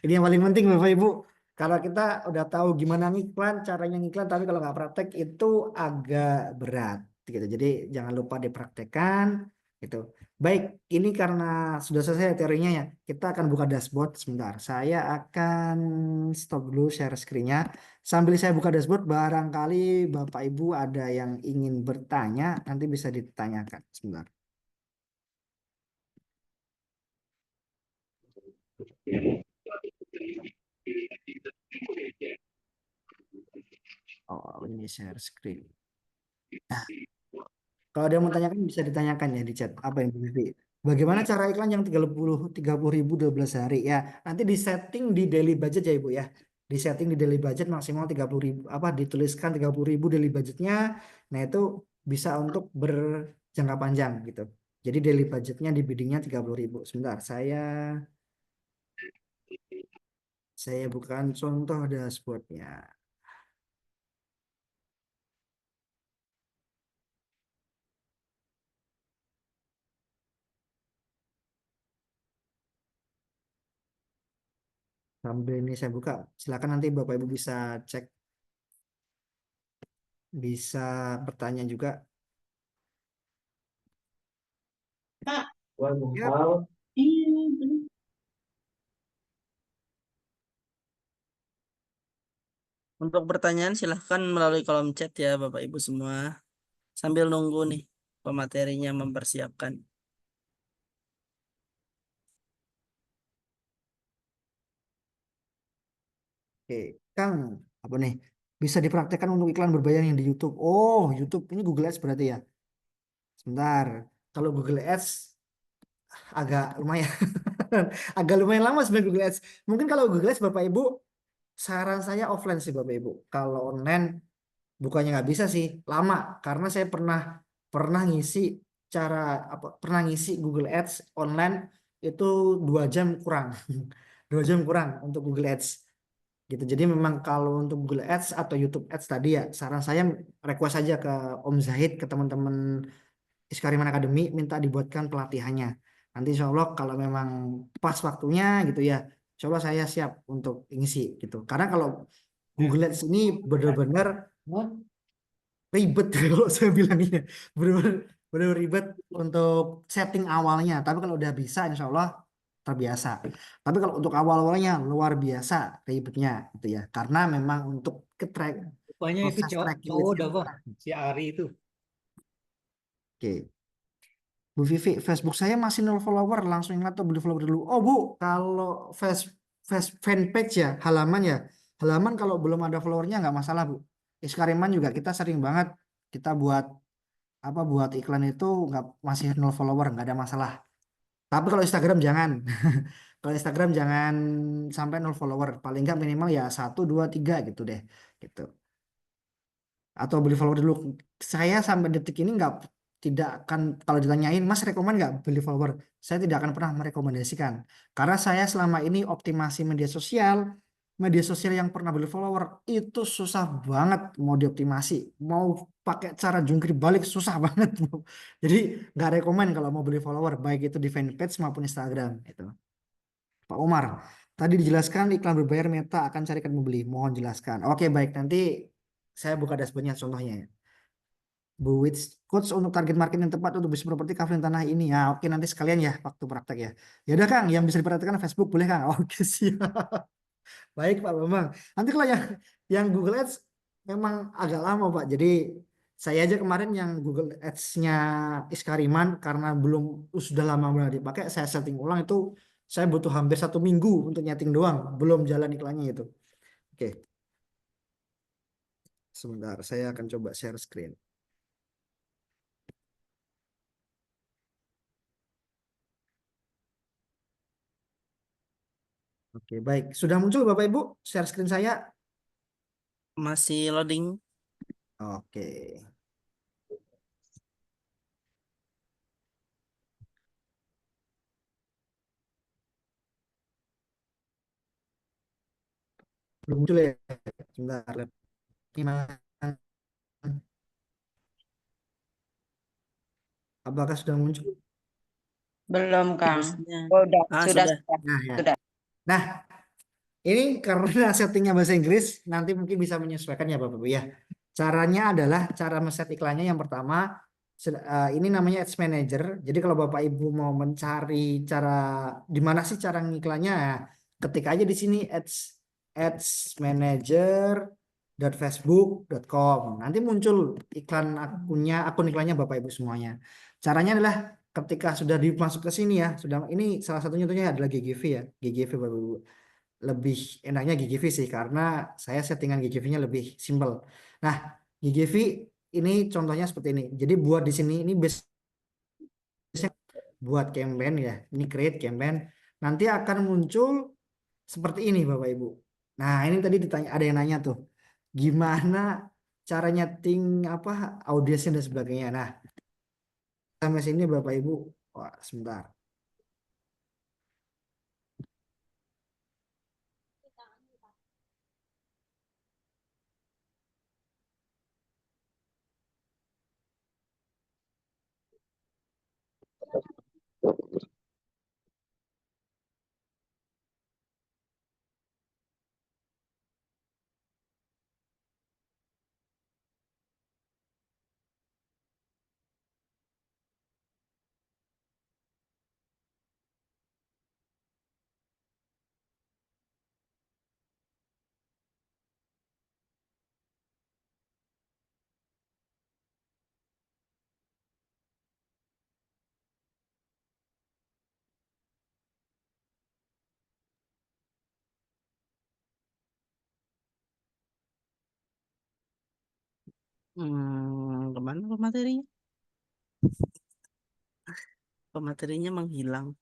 Ini yang paling penting Bapak Ibu. Kalau kita udah tahu gimana ngiklan, caranya ngiklan, tapi kalau nggak praktek itu agak berat. Gitu. Jadi jangan lupa dipraktekkan. Gitu. Baik, ini karena sudah selesai teorinya ya. Kita akan buka dashboard sebentar. Saya akan stop dulu share screen-nya. Sambil saya buka dashboard, barangkali Bapak Ibu ada yang ingin bertanya, nanti bisa ditanyakan sebentar. Oh, ini share screen. Nah, kalau ada yang mau tanyakan bisa ditanyakan ya di chat. Apa yang berarti? Bagaimana cara iklan yang 30 ribu 12 hari ya? Nanti di setting di daily budget ya Ibu ya. Di setting di daily budget maksimal 30 ribu apa dituliskan 30 ribu daily budgetnya. Nah, itu bisa untuk berjangka panjang gitu. Jadi daily budgetnya di biddingnya 30 ribu. Sebentar, saya bukan contoh dashboardnya. Sambil ini saya buka, silakan nanti Bapak Ibu bisa cek, bisa bertanya juga. Pak, Ya, iya bener. Untuk pertanyaan silahkan melalui kolom chat ya Bapak Ibu semua. Sambil nunggu nih pematerinya mempersiapkan. oke, Kang, apa nih? Bisa dipraktekkan untuk iklan berbayar yang di YouTube. Oh, YouTube ini Google Ads berarti ya. Sebentar. Kalau Google Ads agak lumayan, agak lumayan lama sebenarnya Google Ads. Mungkin kalau Google Ads Bapak Ibu, saran saya offline sih Bapak Ibu. Kalau online bukannya nggak bisa sih, lama. Karena saya pernah pernah ngisi cara apa? Pernah ngisi Google Ads online itu 2 jam kurang, 2 jam kurang untuk Google Ads gitu. Jadi memang kalau untuk Google Ads atau YouTube Ads tadi ya, saran saya request aja ke Om Zahid, ke teman-teman Iskariman Academy, minta dibuatkan pelatihannya. Nanti insya Allah kalau memang pas waktunya gitu ya, insya Allah saya siap untuk ngisi gitu. Karena kalau Google Ads ini benar-benar ribet kalau saya bilangnya, benar-benar benar ribet untuk setting awalnya. Tapi kalau udah bisa, insya Allah terbiasa. Tapi kalau untuk awal-awalnya luar biasa ribetnya gitu ya. Karena memang untuk ke track Rupanya itu proses cowok, tracking cowok itu. udah kok, si Ari itu. Oke. Bu Vivi, Facebook saya masih 0 follower, langsung ingat tuh beli follower dulu. Oh Bu, kalau fanpage ya, halaman kalau belum ada followernya nggak masalah Bu. Iskariman juga kita sering banget kita buat apa buat iklan itu nggak masih 0 follower nggak ada masalah. Tapi kalau Instagram jangan, kalau Instagram jangan sampai 0 follower, paling nggak minimal ya 1, 2, 3 gitu deh, gitu. Atau beli follower dulu. Saya sampai detik ini nggak tidak akan kalau ditanyain Mas rekomen nggak beli follower, saya tidak akan pernah merekomendasikan karena saya selama ini optimasi media sosial yang pernah beli follower itu susah banget mau dioptimasi, mau pakai cara jungkir balik susah banget. Jadi nggak rekomen kalau mau beli follower baik itu di fanpage maupun Instagram itu. Pak Umar, tadi dijelaskan iklan berbayar Meta akan carikan pembeli. Mohon jelaskan. Oke, baik. Nanti saya buka dashboardnya contohnya ya. Bu Wits, coach untuk target market yang tepat untuk bisnis properti kafling tanah ini. Ya, oke nanti sekalian ya waktu praktek ya. Ya udah Kang, yang bisa diperhatikan Facebook boleh Kang. Oke, siap. Baik Pak Bambang. Nanti kalau yang Google Ads memang agak lama Pak. Jadi saya aja kemarin yang Google Ads-nya Iskariman karena belum sudah lama banget dipakai, saya setting ulang itu saya butuh hampir 1 minggu untuk nyeting doang, belum jalan iklannya itu. Oke, sebentar saya akan coba share screen. Oke, baik. Sudah muncul Bapak Ibu share screen saya? Masih loading. Oke. Belum muncul ya? Sebentar. Gimana? Apakah sudah muncul? Belum, Kang. Harusnya. Oh, udah, sudah, Sudah. sudah, Nah, ya. sudah. Nah, ini karena settingnya bahasa Inggris, nanti mungkin bisa menyesuaikan ya Bapak Ibu ya. Caranya adalah cara men-set iklannya yang pertama, ini namanya Ads Manager. Jadi kalau Bapak Ibu mau mencari cara di mana sih cara ngiklannya, ketik aja di sini adsmanager.facebook.com. Nanti muncul iklan akun iklannya Bapak Ibu semuanya. Caranya adalah ketika sudah dimasuk ke sini ya, sudah ini salah satunya contohnya adalah GGV ya, GGV Bapak Ibu. Lebih enaknya GGV sih karena saya settingan GGV-nya lebih simpel. Nah, GGV ini contohnya seperti ini. Jadi buat di sini ini biasanya buat campaign ya. Ini create campaign. Nanti akan muncul seperti ini Bapak Ibu. Nah, ini tadi ditanya ada yang nanya tuh. Gimana cara nyeting apa audiensnya dan sebagainya. Nah, sampai sini Bapak Ibu. Wah, sebentar. Kemana pematerinya? Pematerinya menghilang,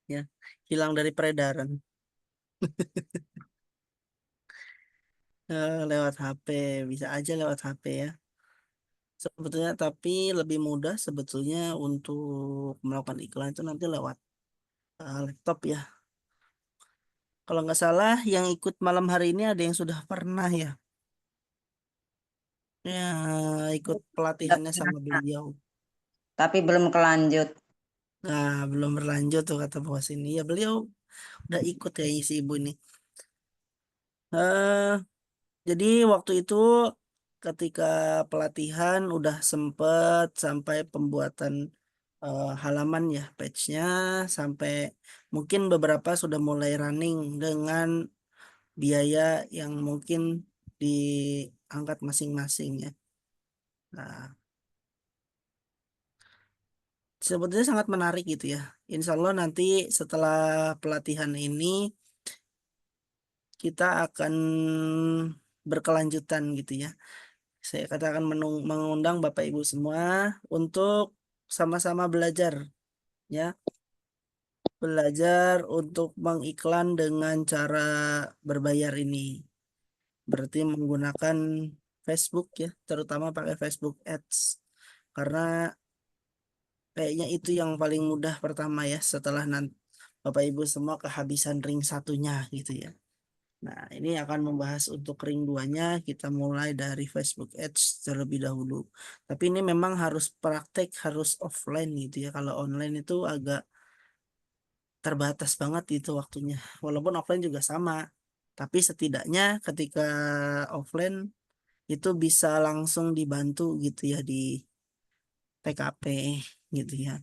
ya, hilang dari peredaran. Lewat HP, bisa aja lewat HP ya. Sebetulnya tapi lebih mudah sebetulnya untuk melakukan iklan itu nanti lewat laptop ya. Kalau nggak salah yang ikut malam hari ini ada yang sudah pernah ya, ya ikut pelatihannya sama beliau. Tapi belum kelanjut. Nah, belum berlanjut tuh kata bos ini. Ya beliau udah ikut ya si ibu ini. eh jadi waktu itu ketika pelatihan udah sempet sampai pembuatan halaman ya page-nya, sampai mungkin beberapa sudah mulai running dengan biaya yang mungkin diangkat masing-masing ya. Nah, sebetulnya sangat menarik gitu ya. Insya Allah nanti setelah pelatihan ini kita akan berkelanjutan gitu ya. Saya katakan mengundang Bapak Ibu semua untuk sama-sama belajar ya, belajar untuk mengiklan dengan cara berbayar ini. Berarti menggunakan Facebook ya, terutama pakai Facebook Ads. Karena kayaknya itu yang paling mudah pertama ya, setelah nanti Bapak Ibu semua kehabisan ring satunya gitu ya. Nah, ini akan membahas untuk ring duanya, kita mulai dari Facebook Ads terlebih dahulu. Tapi ini memang harus praktek, harus offline gitu ya. Kalau online itu agak terbatas banget itu waktunya. Walaupun offline juga sama. Tapi setidaknya ketika offline itu bisa langsung dibantu gitu ya di TKP gitu ya.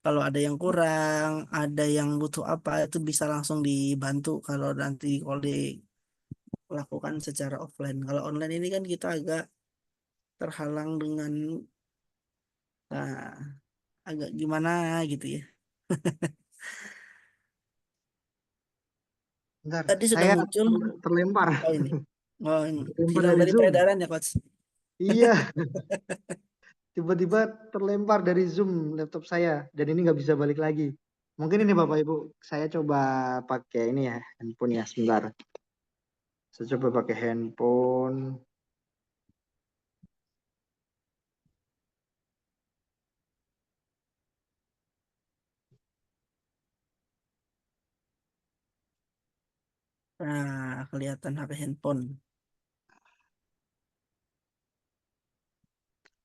Kalau ada yang kurang, ada yang butuh apa, itu bisa langsung dibantu kalau nanti kalau dilakukan secara offline. Kalau online ini kan kita agak terhalang dengan agak gimana gitu ya. Bentar, Tadi sudah saya muncul, terlempar. oh ini, oh ini, Terlempar hilang dari dari Zoom. peredaran ya coach. Iya, tiba-tiba terlempar dari Zoom laptop saya dan ini nggak bisa balik lagi. Mungkin ini Bapak Ibu, saya coba pakai ini ya, handphone ya sebentar. Saya coba pakai handphone. Nah, kelihatan HP handphone.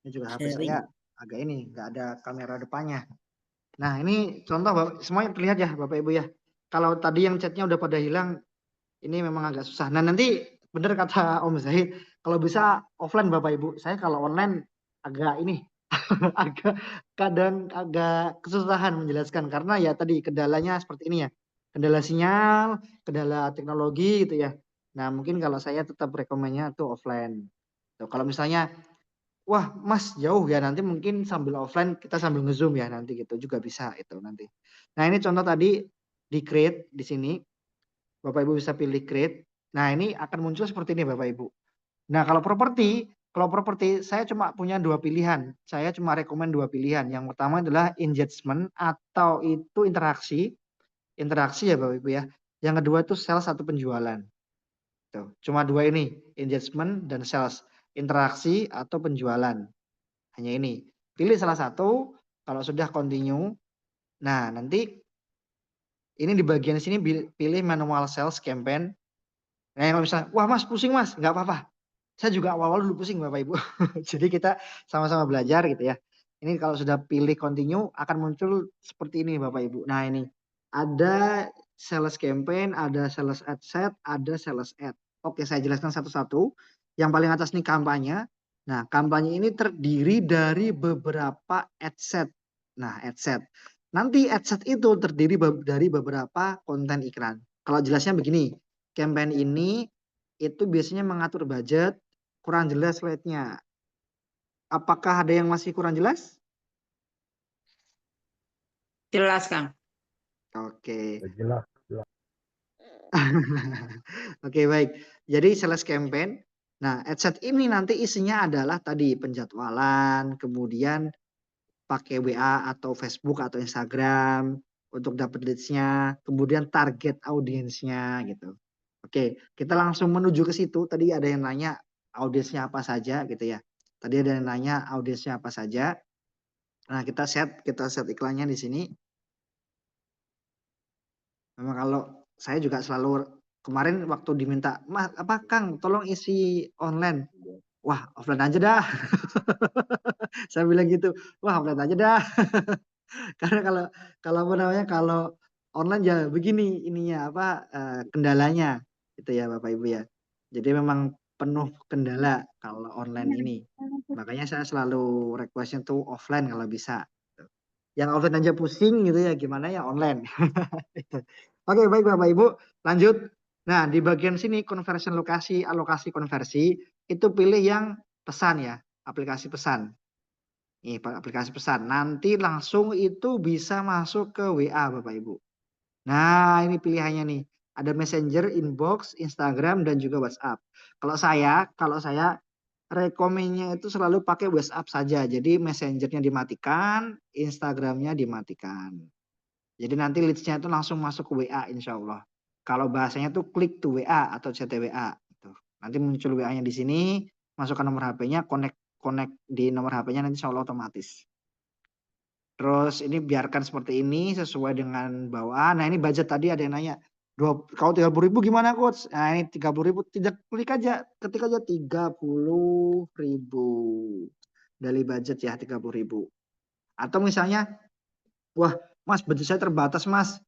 Ini juga HP saya Sharing. agak ini, nggak ada kamera depannya. Nah, ini contoh Bapak, semuanya terlihat ya Bapak Ibu ya. Kalau tadi yang chatnya udah pada hilang, ini memang agak susah. Nah, nanti bener kata Om Zahid, kalau bisa offline Bapak Ibu. Saya kalau online agak ini, agak kadang agak kesusahan menjelaskan karena ya tadi kendalanya seperti ini ya. Kendala sinyal, kendala teknologi gitu ya. Nah, mungkin kalau saya tetap rekomennya tuh offline. Tuh, kalau misalnya wah, Mas jauh ya nanti mungkin sambil offline kita sambil ngezoom ya nanti gitu juga bisa itu nanti. Nah, ini contoh tadi di create di sini. Bapak Ibu bisa pilih create. Nah, ini akan muncul seperti ini Bapak Ibu. Nah, kalau properti saya cuma punya dua pilihan. Saya cuma rekomen dua pilihan. Yang pertama adalah engagement atau itu interaksi. Interaksi ya Bapak Ibu ya. Yang kedua itu sales atau penjualan. Tuh, cuma dua ini, engagement dan sales. Interaksi atau penjualan. Hanya ini. Pilih salah satu, kalau sudah continue. Nah, nanti ini di bagian sini pilih manual sales campaign. Nah, kalau misalnya, wah Mas pusing Mas, nggak apa-apa. Saya juga awal-awal dulu pusing Bapak Ibu. Jadi kita sama-sama belajar gitu ya. Ini kalau sudah pilih continue akan muncul seperti ini Bapak Ibu. Nah, ini ada sales campaign, ada sales ad set, ada sales ad. Oke, saya jelaskan satu-satu. Yang paling atas ini kampanye. Nah, kampanye ini terdiri dari beberapa ad set. Nah, ad set. Nanti ad set itu terdiri dari beberapa konten iklan. Kalau jelasnya begini, campaign ini itu biasanya mengatur budget, kurang jelas slide-nya. Apakah ada yang masih kurang jelas? Jelas, Kang. Oke. Jelas. Oke, baik. Jadi sales campaign Nah, headset ini nanti isinya adalah tadi penjadwalan, kemudian pakai WA atau Facebook atau Instagram untuk dapat leads-nya, kemudian target audiensnya gitu. Oke, kita langsung menuju ke situ. Tadi ada yang nanya audiensnya apa saja gitu ya. Tadi ada yang nanya audiensnya apa saja. Nah, kita set iklannya di sini. Memang kalau saya juga selalu kemarin waktu diminta, "Mas, apa Kang, tolong isi online." Wah, offline aja dah. Saya bilang gitu. Wah, offline aja dah. Karena kalau kalau apa namanya, kalau online ya begini ininya apa kendalanya gitu ya Bapak Ibu ya. Jadi memang penuh kendala kalau online ini. Makanya saya selalu requestnya tuh offline kalau bisa. Yang offline aja pusing gitu ya, gimana ya online. Gitu. Oke, baik Bapak Ibu, lanjut. Nah, di bagian sini conversion lokasi, alokasi konversi, itu pilih yang pesan ya, aplikasi pesan. Nih, aplikasi pesan. Nanti langsung itu bisa masuk ke WA Bapak Ibu. Nah, ini pilihannya nih. Ada Messenger, Inbox, Instagram, dan juga WhatsApp. Kalau saya rekomennya itu selalu pakai WhatsApp saja. Jadi Messengernya dimatikan, Instagramnya dimatikan. Jadi nanti leads-nya itu langsung masuk ke WA insya Allah. Kalau bahasanya tuh klik to WA atau chat WA. Gitu. Nanti muncul WA-nya di sini, masukkan nomor HP-nya, connect di nomor HP-nya nanti insya Allah otomatis. Terus ini biarkan seperti ini sesuai dengan bawaan. Nah ini budget tadi ada yang nanya, kalau 30.000 gimana coach? Nah ini 30.000 tidak klik aja, ketik aja 30.000 dari budget ya 30.000. Atau misalnya, wah Mas budget saya terbatas Mas.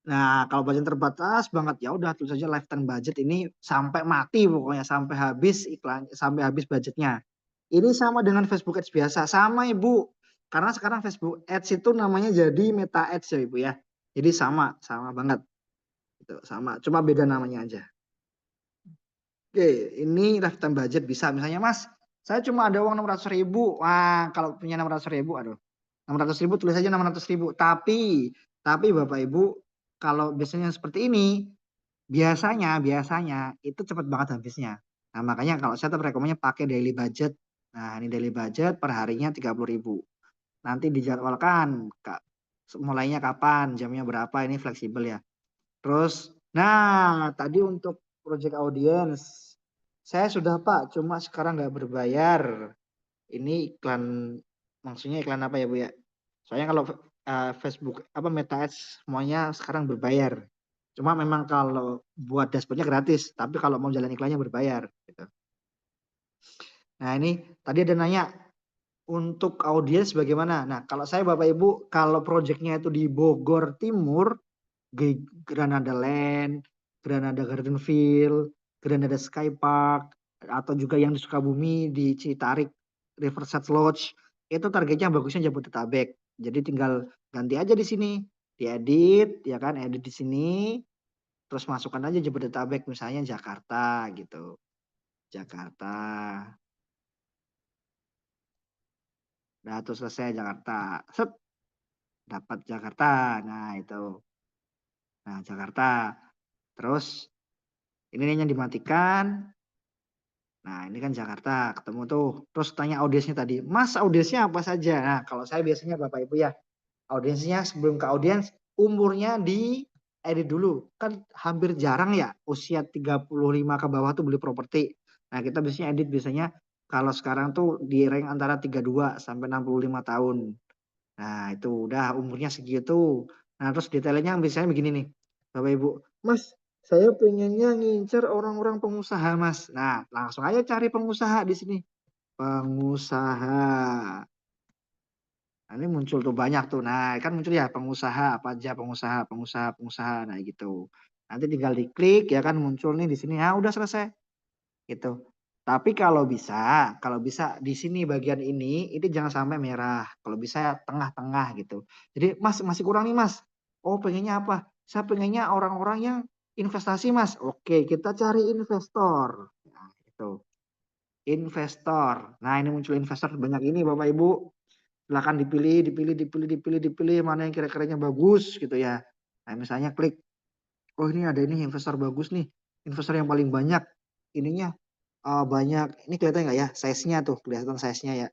Nah kalau budget terbatas banget ya udah tulis saja lifetime budget ini sampai mati pokoknya sampai habis iklan sampai habis budgetnya. Ini sama dengan Facebook Ads biasa, sama Ibu. Karena sekarang Facebook Ads itu namanya jadi Meta Ads ya Ibu ya. Jadi sama banget. Gitu, sama, cuma beda namanya aja. Oke, ini lifetime budget bisa. Misalnya Mas, saya cuma ada uang 600.000. Wah, kalau punya 600.000, aduh. 600.000 tulis aja 600.000. Tapi Bapak Ibu, kalau biasanya seperti ini, biasanya itu cepat banget habisnya. Nah, makanya kalau saya tetap rekomendasinya pakai daily budget. Nah, ini daily budget per harinya 30.000. Nanti dijadwalkan Kak, mulainya kapan, jamnya berapa, ini fleksibel ya. Terus, nah tadi untuk project audience, saya sudah Pak, cuma sekarang nggak berbayar. Ini iklan, maksudnya iklan apa ya Bu ya? Soalnya kalau Facebook apa Meta Ads semuanya sekarang berbayar. Cuma memang kalau buat dashboardnya gratis, tapi kalau mau jalan iklannya berbayar. Gitu. Nah ini tadi ada nanya untuk audiens bagaimana? Nah kalau saya Bapak Ibu, kalau projectnya itu di Bogor Timur, Granada Land, Granada Gardenville, Granada Sky Park, atau juga yang di Sukabumi di Citarik Riverside Lodge, itu targetnya bagusnya Jabodetabek. Jadi tinggal ganti aja di sini, diedit, ya kan, edit di sini, terus masukkan aja Jabodetabek, misalnya Jakarta gitu, Jakarta. Nah, terus selesai Jakarta, set, dapat Jakarta. Nah itu, nah Jakarta. Terus ini yang dimatikan. Nah, ini kan Jakarta, ketemu tuh. Terus tanya audiensnya tadi, Mas audiensnya apa saja? Nah, kalau saya biasanya Bapak Ibu ya, audiensnya sebelum ke audiens, umurnya di edit dulu. Kan hampir jarang ya usia 35 ke bawah tuh beli properti. Nah, kita biasanya edit biasanya kalau sekarang tuh di rank antara 32 sampai 65 tahun. Nah, itu udah umurnya segitu. Nah, terus detailnya biasanya begini nih, Bapak Ibu. Mas, saya pengennya ngincer orang-orang pengusaha, Mas. Nah, langsung aja cari pengusaha di sini. Pengusaha. Nah, ini muncul tuh banyak tuh. Nah, kan muncul ya pengusaha apa aja pengusaha. Nah, gitu. Nanti tinggal diklik ya kan muncul nih di sini. Nah, udah selesai. Gitu. Tapi kalau bisa di sini bagian ini jangan sampai merah. Kalau bisa tengah-tengah gitu. Jadi Mas masih kurang nih Mas. Oh pengennya apa? Saya pengennya orang-orang yang investasi Mas. Oke kita cari investor. Nah, gitu. Investor. Nah ini muncul investor banyak ini Bapak Ibu. Silakan dipilih mana yang kira-kiranya bagus gitu ya. Nah misalnya klik. Oh ini ada ini investor bagus nih. Investor yang paling banyak ininya banyak. Ini kelihatan nggak ya? Size-nya tuh, kelihatan size-nya ya.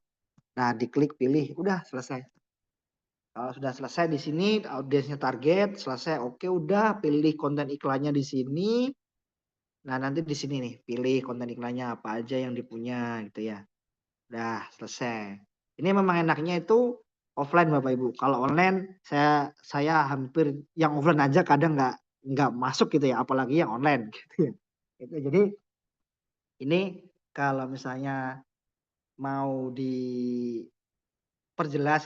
Nah, diklik pilih, udah selesai. Kalau sudah selesai di sini, audiensnya target, selesai. Oke, udah pilih konten iklannya di sini. Nah, nanti di sini nih, pilih konten iklannya apa aja yang dipunya gitu ya. Udah selesai. Ini memang enaknya itu offline Bapak Ibu. Kalau online saya hampir yang offline aja kadang nggak masuk gitu ya, apalagi yang online gitu ya. Itu jadi ini kalau misalnya mau diperjelas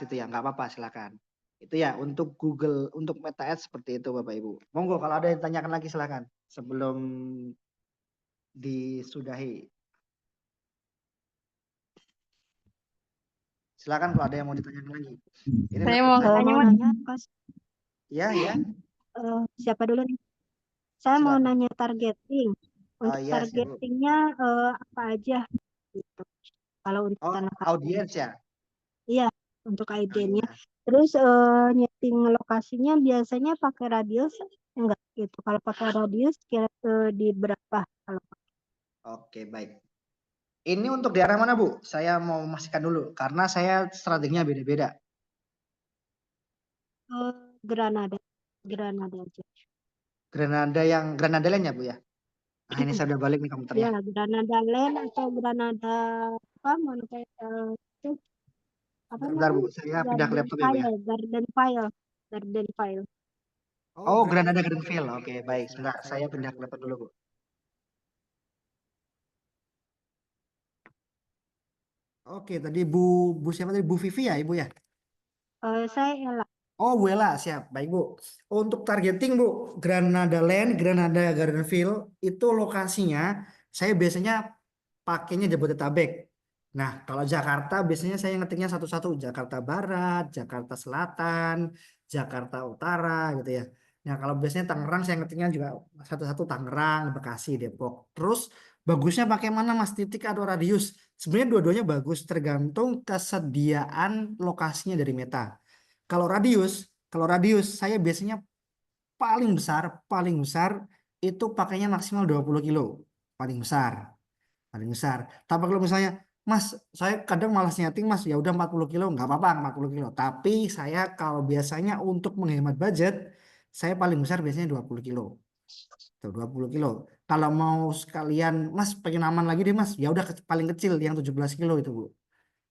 itu ya nggak apa-apa silakan. Itu ya untuk Google, untuk Meta Ads seperti itu Bapak Ibu. Monggo kalau ada yang tanyakan lagi silakan sebelum disudahi. Silakan kalau ada yang mau ditanyakan lagi. Ini Saya laptop mau saya. tanya, Mas. Mas. Ya, ya. Siapa dulu nih? Saya mau Silakan. nanya targeting. Oh Untuk iya, siap, Bu. targetingnya apa aja? Gitu. Kalau untuk Oh, tanah audiens ya. iya, untuk Oh, ID-nya. iya. Terus nyeting lokasinya biasanya pakai radius enggak gitu. Kalau pakai radius kira di berapa? Kalau Oke, baik. Ini untuk daerah mana, Bu? Saya mau memastikan dulu karena saya strateginya beda-beda. Granada, Granada aja. Granada yang Granada Land ya, Bu ya. Nah, ini saya udah balik nih komputernya. Ya, Granada Land atau Granada apa? Mana kayak itu apa Bentar, Bu. namanya? Saya pindah ke Garden laptop ya, Bu ya. File, Garden File, Garden File. Oh, Granada Greenfield. Oke, baik. Sebentar, saya pindah ke laptop dulu, Bu. Oke, tadi Bu siapa tadi? Bu Vivi ya, Ibu ya? Saya Ella. Oh, Bu Ella, siap. Baik, Bu. Untuk targeting, Bu, Granada Land, Granada Gardenville, itu lokasinya saya biasanya pakainya Jabodetabek. Nah, kalau Jakarta biasanya saya ngetiknya satu-satu. Jakarta Barat, Jakarta Selatan, Jakarta Utara gitu ya. Nah, kalau biasanya Tangerang saya ngetiknya juga satu-satu Tangerang, Bekasi, Depok. Terus bagusnya pakai mana Mas, titik atau radius? Sebenarnya dua-duanya bagus, tergantung kesediaan lokasinya dari Meta. Kalau radius, kalau radius saya biasanya paling besar itu pakainya maksimal 20 kilo. Paling besar, paling besar. Tapi kalau misalnya Mas, saya kadang malas nyeting Mas, ya udah 40 kilo, nggak apa-apa 40 kilo. Tapi saya kalau biasanya untuk menghemat budget, saya paling besar biasanya 20 kilo. Tuh, 20 kilo. Kalau mau sekalian, Mas pengen aman lagi deh Mas, ya udah paling kecil yang 17 kilo itu Bu.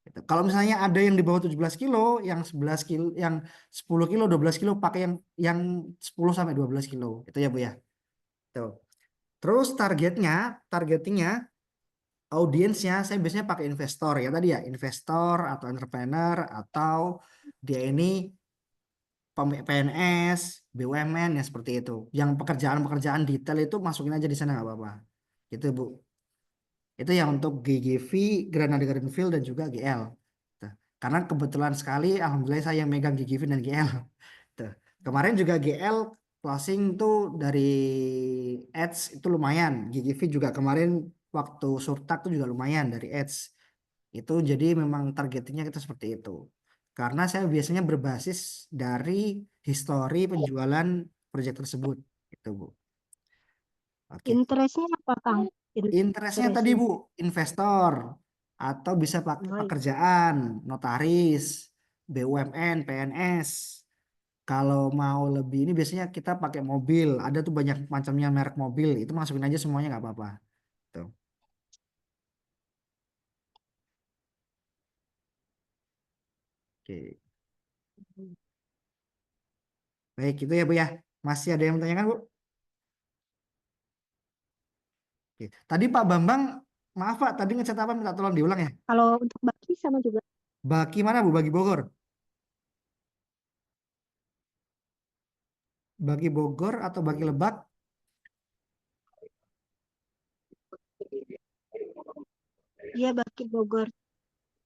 Gitu. Kalau misalnya ada yang di bawah 17 kilo, yang 11 kilo, yang 10 kilo, 12 kilo, pakai yang 10 sampai 12 kilo. Itu ya Bu ya. Tuh. Terus targetingnya, audiensnya saya biasanya pakai investor ya tadi ya, investor atau entrepreneur atau dia ini PNS, BUMN ya seperti itu. Yang pekerjaan-pekerjaan detail itu masukin aja di sana nggak apa-apa. Gitu Bu. Itu yang untuk GGV, Granada Gardenville dan juga GL. Tuh. Karena kebetulan sekali, alhamdulillah saya yang megang GGV dan GL. Tuh. Kemarin juga GL closing tuh dari ads itu lumayan. GGV juga kemarin waktu surtak tuh juga lumayan dari ads. Itu jadi memang targetingnya kita seperti itu. Karena saya biasanya berbasis dari histori penjualan proyek tersebut. Itu Bu. Oke. Interestnya apa, Kang? Interestnya tadi Bu, investor atau bisa pakai Oh, iya. pekerjaan, notaris, BUMN, PNS. Kalau mau lebih ini biasanya kita pakai mobil. Ada tuh banyak macamnya merek mobil. Itu masukin aja semuanya nggak apa-apa. Tuh. Oke. Baik, itu ya Bu ya. Masih ada yang bertanyakan Bu? Oke. Tadi Pak Bambang, maaf Pak, tadi ngecat apa? Minta tolong diulang ya. Kalau untuk baki sama juga. Bagi mana Bu? Bagi Bogor? Bagi Bogor atau bagi Lebak? Iya, baki Bogor.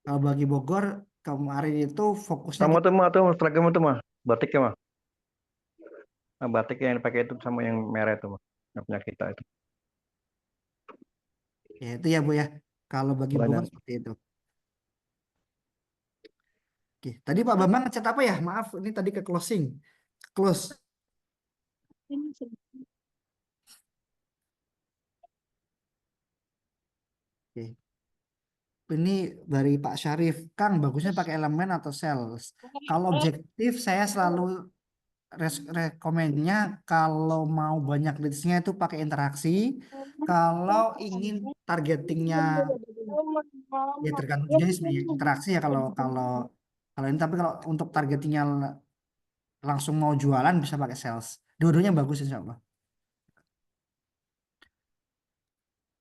Kalau bagi Bogor kemarin itu fokusnya Sama tuh mah tuh seragam itu mah batiknya mah. Nah, batik yang dipakai itu sama yang merah itu mah. Yang punya kita itu. ya itu ya Bu ya. Kalau bagi Bogor Banyak. seperti itu. Oke. Tadi Pak Bambang ngecat apa ya? Maaf, ini tadi ke closing. Close. Ini sih. ini dari Pak Syarif, Kang bagusnya pakai elemen atau sales? Kalau objektif saya selalu rekomennya kalau mau banyak leads-nya itu pakai interaksi. Kalau ingin targetingnya ya tergantung jenis nih interaksi ya kalau kalau kalau ini, tapi kalau untuk targetingnya langsung mau jualan bisa pakai sales. Dua-duanya bagus insya Allah.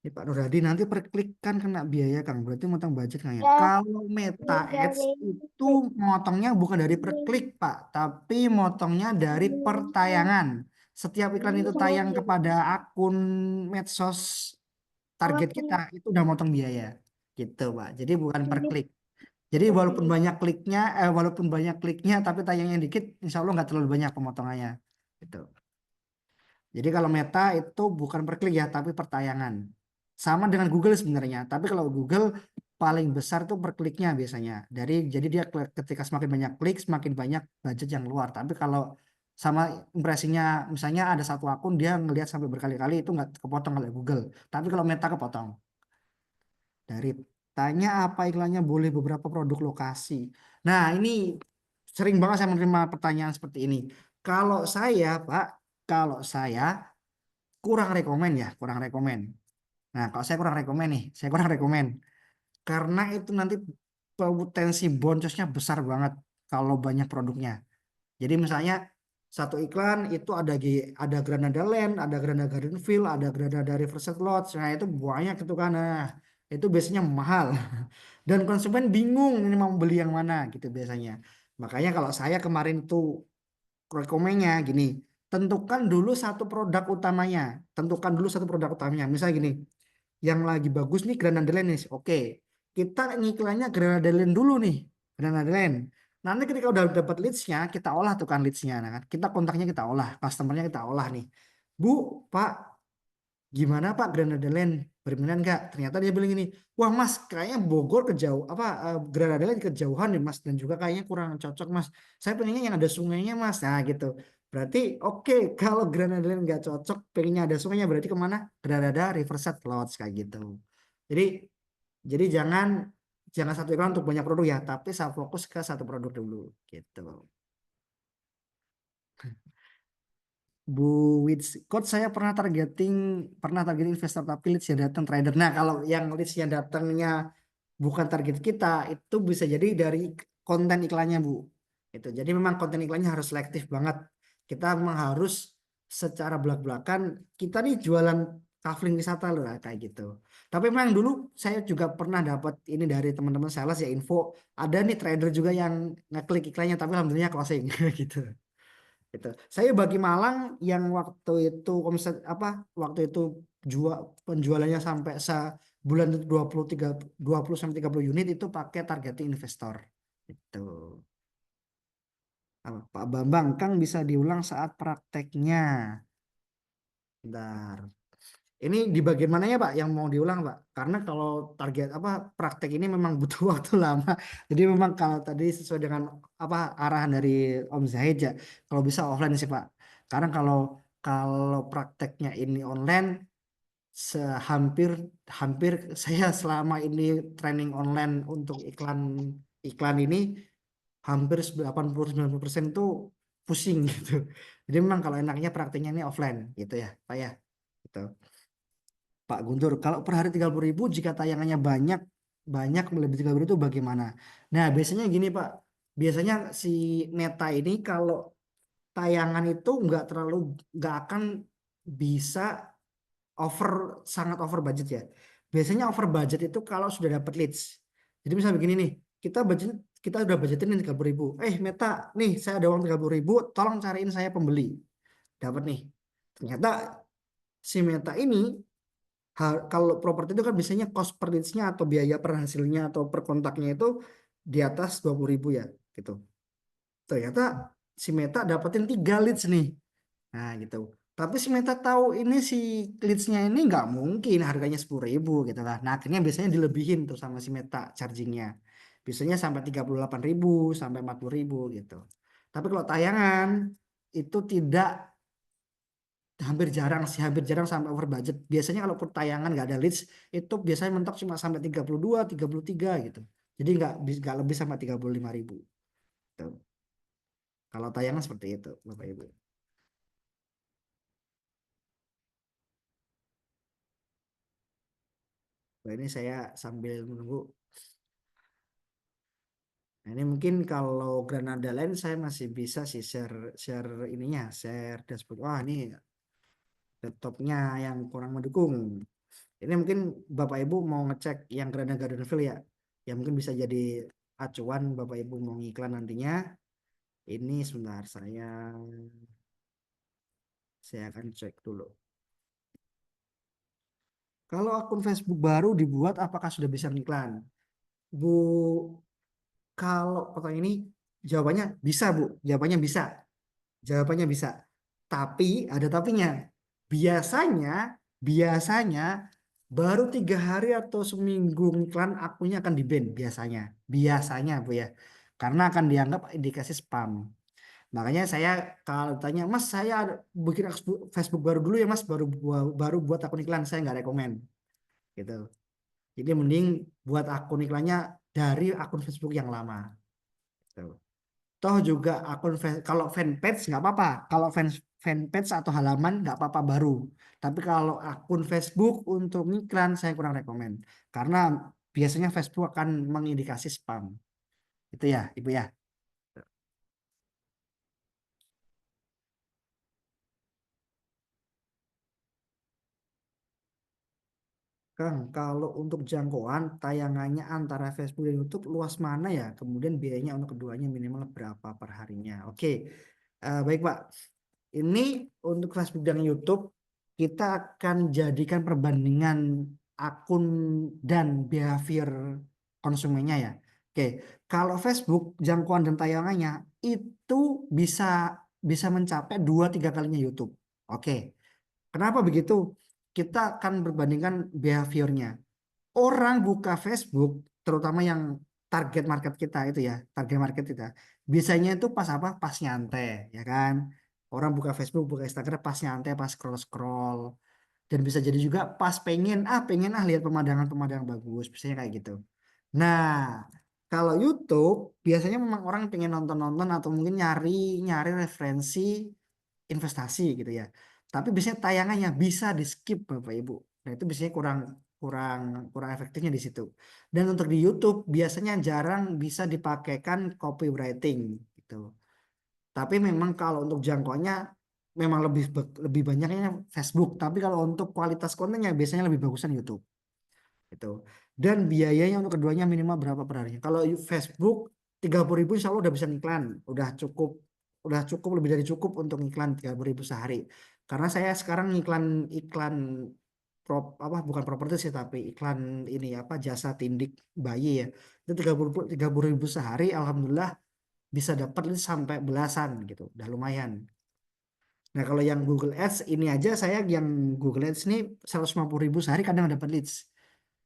Ya, Pak Nurhadi, nanti per klik kan kena biaya Kang, berarti motong budget Kang ya. Kalau Meta Ads itu motongnya bukan dari per klik Pak, tapi motongnya dari per tayangan. Setiap iklan itu tayang kepada akun medsos target kita itu udah motong biaya gitu Pak. Jadi bukan per klik. Jadi walaupun banyak kliknya tapi tayangnya dikit, insya Allah nggak terlalu banyak pemotongannya. Gitu. Jadi kalau Meta itu bukan per klik ya, tapi per tayangan. Sama dengan Google sebenarnya. Tapi kalau Google paling besar tuh per kliknya biasanya. Jadi dia ketika semakin banyak klik, semakin banyak budget yang keluar. Tapi kalau sama impresinya, misalnya ada satu akun dia ngelihat sampai berkali-kali itu nggak kepotong oleh Google. Tapi kalau Meta kepotong. Dari tanya apa iklannya boleh beberapa produk lokasi. Nah ini sering banget saya menerima pertanyaan seperti ini. Kalau saya Pak, kalau saya kurang rekomen ya, kurang rekomen. Nah, kalau saya kurang rekomen nih, saya kurang rekomen. Karena itu nanti potensi boncosnya besar banget kalau banyak produknya. Jadi misalnya satu iklan itu ada Granada Land, ada Granada Gardenville, ada Granada Riverside Lodge. Nah, itu banyak itu kan. Nah, itu biasanya mahal. Dan konsumen bingung ini mau beli yang mana gitu biasanya. Makanya kalau saya kemarin tuh rekomennya gini, tentukan dulu satu produk utamanya. Tentukan dulu satu produk utamanya. Misalnya gini, yang lagi bagus nih Granada Land nih. Oke, kita ngiklannya Granada Land dulu nih. Granada Land. Nanti ketika udah dapat leads-nya, kita olah tuh kan leads-nya. Nah, kan. Kita kontaknya kita olah, customer-nya kita olah nih. Bu, Pak, gimana Pak Granada Land? Berminat nggak? Ternyata dia bilang ini, wah Mas, kayaknya Bogor kejauh Granada Land kejauhan nih Mas dan juga kayaknya kurang cocok Mas. Saya pengennya yang ada sungainya Mas. Nah gitu. Berarti oke, kalau Granada Land nggak cocok, pengennya ada sungainya berarti kemana? Granada Riverside Lodge kayak gitu. Jadi jadi jangan satu iklan untuk banyak produk ya, tapi saya fokus ke satu produk dulu gitu. Bu Wits, coach saya pernah targeting investor tapi leads yang datang trader. Nah, kalau yang leads yang datangnya bukan target kita, itu bisa jadi dari konten iklannya, Bu. Itu. Jadi memang konten iklannya harus selektif banget. Kita memang harus secara belak-belakan kita nih jualan traveling wisata loh kayak gitu. Tapi memang dulu saya juga pernah dapat ini dari teman-teman sales ya info, ada nih trader juga yang ngeklik iklannya tapi alhamdulillah closing gitu. Gitu. Saya bagi Malang yang waktu itu omset waktu itu penjualannya sampai sebulan itu 20 sampai 30 unit itu pakai targeting investor. Itu. Pak Bambang, Kang bisa diulang saat prakteknya. Bentar. Ini di bagian mana ya Pak yang mau diulang Pak? Karena kalau target praktek ini memang butuh waktu lama. Jadi memang kalau tadi sesuai dengan arahan dari Om Zahid ya, kalau bisa offline sih Pak. Karena kalau kalau prakteknya ini online, hampir hampir saya selama ini training online untuk iklan ini hampir 80-90% tuh pusing gitu. Jadi memang kalau enaknya prakteknya ini offline gitu ya Pak ya. Gitu. Pak Guntur, kalau per hari 30.000 jika tayangannya banyak melebihi 30.000 itu bagaimana? Nah, biasanya gini Pak, biasanya si Meta ini kalau tayangan itu nggak akan bisa sangat over budget ya. Biasanya over budget itu kalau sudah dapat leads. Jadi misalnya begini nih, kita udah budgetin nih 30.000. Meta, nih saya ada uang 30.000, tolong cariin saya pembeli. Dapat nih. Ternyata si Meta ini kalau properti itu kan biasanya cost per leads-nya atau biaya per hasilnya atau per kontaknya itu di atas 20.000 ya gitu. Ternyata si Meta dapetin 3 leads nih. Nah gitu. Tapi si Meta tahu ini si leads-nya ini nggak mungkin harganya 10.000 gitu lah. Nah akhirnya biasanya dilebihin tuh sama si Meta chargingnya. Biasanya sampai 38.000 sampai 40.000 gitu. Tapi kalau tayangan itu tidak hampir jarang sih, hampir jarang sampai over budget. Biasanya kalau tayangan nggak ada leads itu biasanya mentok cuma sampai 32, 33 gitu. Jadi nggak lebih sampai 35.000. Gitu. Kalau tayangan seperti itu, Bapak Ibu. Nah, ini saya sambil menunggu. Nah, ini mungkin kalau Granada lain saya masih bisa sih share share ininya, share dashboard. Wah, ini laptopnya yang kurang mendukung. Ini mungkin Bapak Ibu mau ngecek yang Granada Gardenville ya. Ya mungkin bisa jadi acuan Bapak Ibu mau ngiklan nantinya. Ini sebentar saya akan cek dulu. Kalau akun Facebook baru dibuat apakah sudah bisa ngiklan? Bu, kalau pertanyaan ini jawabannya bisa, Bu. Jawabannya bisa. Jawabannya bisa. Tapi ada tapinya. Biasanya, biasanya baru 3 hari atau seminggu iklan akunnya akan di-ban biasanya. Biasanya, Bu ya. Karena akan dianggap indikasi spam. Makanya saya kalau tanya, Mas, saya bikin Facebook baru dulu ya, Mas, baru buat akun iklan, saya nggak rekomen. Gitu. Jadi mending buat akun iklannya dari akun Facebook yang lama. Gitu. Toh juga kalau fanpage nggak apa-apa. Kalau fanpage atau halaman nggak apa-apa baru. Tapi kalau akun Facebook untuk iklan saya kurang rekomen. Karena biasanya Facebook akan mengindikasi spam. Itu ya, Ibu ya. Kang, kalau untuk jangkauan tayangannya antara Facebook dan YouTube luas mana ya? Kemudian biayanya untuk keduanya minimal berapa per harinya? Oke, baik Pak. Ini untuk Facebook dan YouTube kita akan jadikan perbandingan akun dan behavior konsumennya ya. Oke, kalau Facebook jangkauan dan tayangannya itu bisa bisa mencapai 2-3 kalinya YouTube. Oke, kenapa begitu? Kita akan berbandingkan behaviornya. Orang buka Facebook, terutama yang target market kita itu ya, target market kita. Biasanya itu pas apa? Pas nyantai, ya kan? Orang buka Facebook, buka Instagram pas nyantai, pas scroll-scroll. Dan bisa jadi juga pas pengen lihat pemandangan-pemandangan bagus, biasanya kayak gitu. Nah, kalau YouTube biasanya memang orang pengen nonton-nonton atau mungkin nyari nyari referensi investasi gitu ya. Tapi biasanya tayangannya bisa di skip Bapak Ibu. Nah, itu biasanya kurang kurang kurang efektifnya di situ. Dan untuk di YouTube biasanya jarang bisa dipakaikan copywriting gitu. Tapi memang kalau untuk jangkauannya memang lebih banyaknya Facebook. Tapi kalau untuk kualitas kontennya biasanya lebih bagusan YouTube. Gitu. Dan biayanya untuk keduanya minimal berapa per harinya? Kalau Facebook 30.000 insya Allah udah bisa iklan, udah cukup lebih dari cukup untuk iklan 30.000 sehari. Karena saya sekarang iklan iklan bukan properti sih tapi iklan ini apa jasa tindik bayi ya. Itu 30.000 sehari, alhamdulillah bisa dapat sampai belasan gitu, udah lumayan. Nah kalau yang Google Ads ini aja saya yang Google Ads ini 150.000 sehari kadang dapat leads.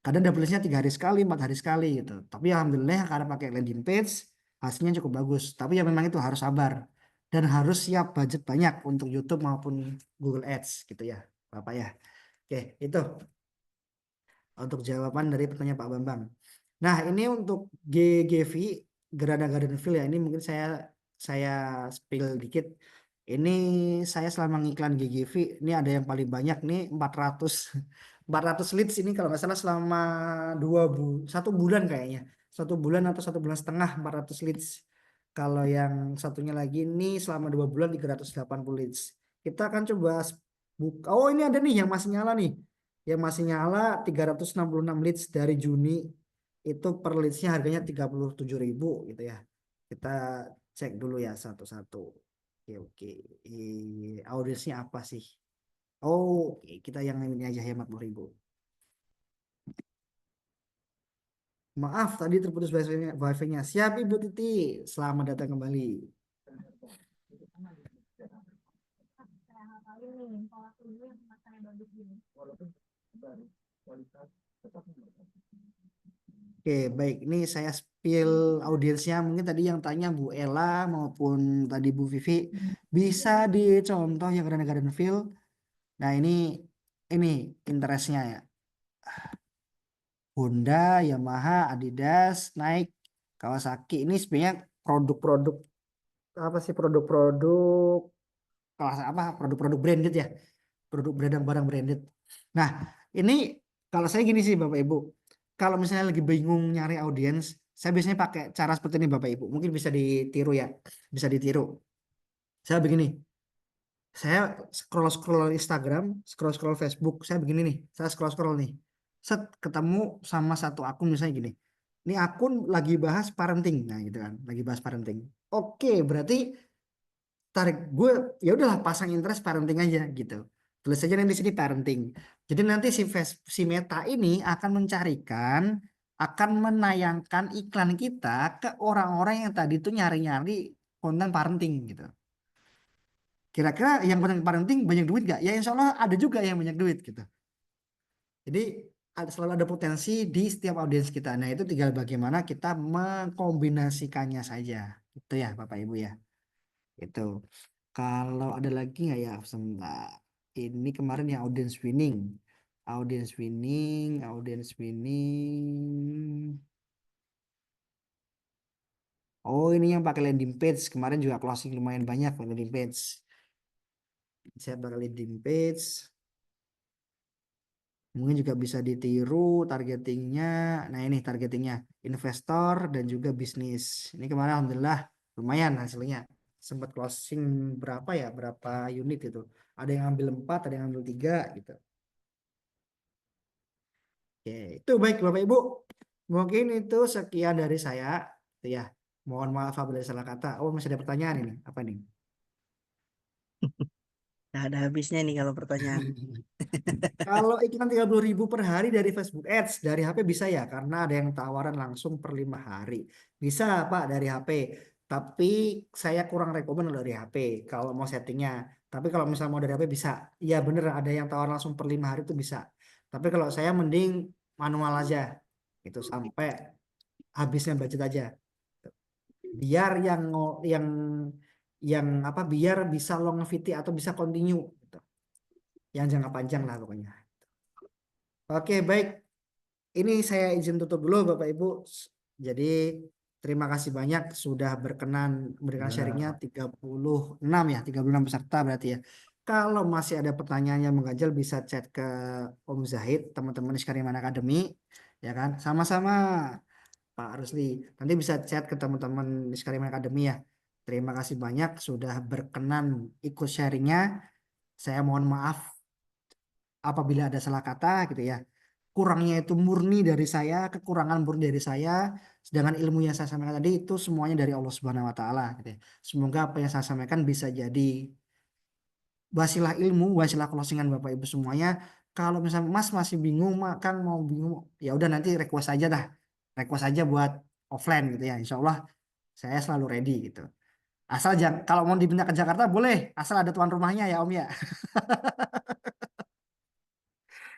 Kadang dapat leadsnya 3 hari sekali, 4 hari sekali gitu. Tapi alhamdulillah karena pakai landing page hasilnya cukup bagus. Tapi ya memang itu harus sabar dan harus siap budget banyak untuk YouTube maupun Google Ads gitu ya, Bapak ya. Oke, itu untuk jawaban dari pertanyaan Pak Bambang. Nah, ini untuk GGV Gerada Gardenville ya. Ini mungkin saya spill dikit. Ini saya selama ngiklan GGV ini ada yang paling banyak nih 400 leads ini kalau nggak salah selama 1 bulan kayaknya. 1 bulan atau 1 bulan setengah 400 leads. Kalau yang satunya lagi ini selama 2 bulan 380 leads. Kita akan coba buka. Oh, ini ada nih yang masih nyala nih. Yang masih nyala 366 leads dari Juni itu per leadsnya harganya 37.000 gitu ya. Kita cek dulu ya satu-satu. Oke. Audiensnya apa sih? Oh, oke. Kita yang ini aja ya 40.000. Maaf tadi terputus wifi-nya. Siap Ibu Titi. Selamat datang kembali. Oke, baik. Ini saya spill audiensnya. Mungkin tadi yang tanya Bu Ella maupun tadi Bu Vivi. Bisa dicontoh yang Gardenville. Nah, ini interestnya ya. Honda, Yamaha, Adidas, Nike, Kawasaki ini sebenarnya produk-produk apa sih produk-produk kelas apa produk-produk branded ya, produk barang branded. Nah, ini kalau saya gini sih Bapak Ibu, kalau misalnya lagi bingung nyari audiens, saya biasanya pakai cara seperti ini Bapak Ibu, mungkin bisa ditiru ya, bisa ditiru. Saya begini, saya scroll Instagram, scroll Facebook, saya begini nih, saya scroll nih, set ketemu sama satu akun misalnya gini, ini akun lagi bahas parenting, nah gitu kan, lagi bahas parenting. Oke, berarti tarik gue ya udahlah pasang interest parenting aja gitu. Tulis aja nanti di sini parenting. Jadi nanti si Meta ini akan mencarikan, akan menayangkan iklan kita ke orang-orang yang tadi tuh nyari-nyari konten parenting gitu. Kira-kira yang konten parenting banyak duit gak? Ya insya Allah ada juga yang banyak duit gitu. Jadi selalu ada potensi di setiap audiens kita. Nah itu tinggal bagaimana kita mengkombinasikannya saja. Gitu ya Bapak Ibu ya. Itu. Kalau ada lagi nggak ya? Sebentar. Ini kemarin yang audience winning. Audience winning. Oh, ini yang pakai landing page. Kemarin juga closing lumayan banyak landing page. Saya pakai landing page. Mungkin juga bisa ditiru targetingnya. Nah, ini targetingnya investor dan juga bisnis. Ini kemarin alhamdulillah lumayan hasilnya. Sempat closing berapa ya? Berapa unit itu? Ada yang ambil 4, ada yang ambil 3 gitu. Oke, itu baik Bapak Ibu. Mungkin itu sekian dari saya. Itu ya. Mohon maaf apabila ada salah kata. Oh, masih ada pertanyaan ini. Apa nih? Nah, ada habisnya nih kalau pertanyaan. Kalau iklan 30.000 per hari dari Facebook Ads, dari HP bisa ya? Karena ada yang tawaran langsung per 5 hari. Bisa Pak dari HP. Tapi saya kurang rekomen dari HP kalau mau settingnya. Tapi kalau misalnya mau dari HP bisa. Iya bener ada yang tawaran langsung per 5 hari itu bisa. Tapi kalau saya mending manual aja. Itu sampai habisnya budget aja. Biar yang apa biar bisa longevity atau bisa continue gitu. Yang jangka panjang lah pokoknya. Oke, baik. Ini saya izin tutup dulu Bapak Ibu. Jadi terima kasih banyak sudah berkenan memberikan sharingnya 36 ya, 36 peserta berarti ya. Kalau masih ada pertanyaan yang mengganjal bisa chat ke Om Zahid, teman-teman Iskariman Academy, ya kan? Sama-sama Pak Rusli. Nanti bisa chat ke teman-teman Iskariman Academy ya. Terima kasih banyak sudah berkenan ikut sharingnya. Saya mohon maaf apabila ada salah kata gitu ya. Kurangnya itu murni dari saya, kekurangan murni dari saya, sedangkan ilmu yang saya sampaikan tadi itu semuanya dari Allah Subhanahu wa taala gitu ya. Semoga apa yang saya sampaikan bisa jadi wasilah ilmu, wasilah closingan Bapak Ibu semuanya. Kalau misalnya Mas masih bingung, Kang mau bingung, ya udah nanti request aja dah. Request aja buat offline gitu ya. Insya Allah saya selalu ready gitu. Asal jangan kalau mau dipindah ke Jakarta boleh, asal ada tuan rumahnya ya Om ya.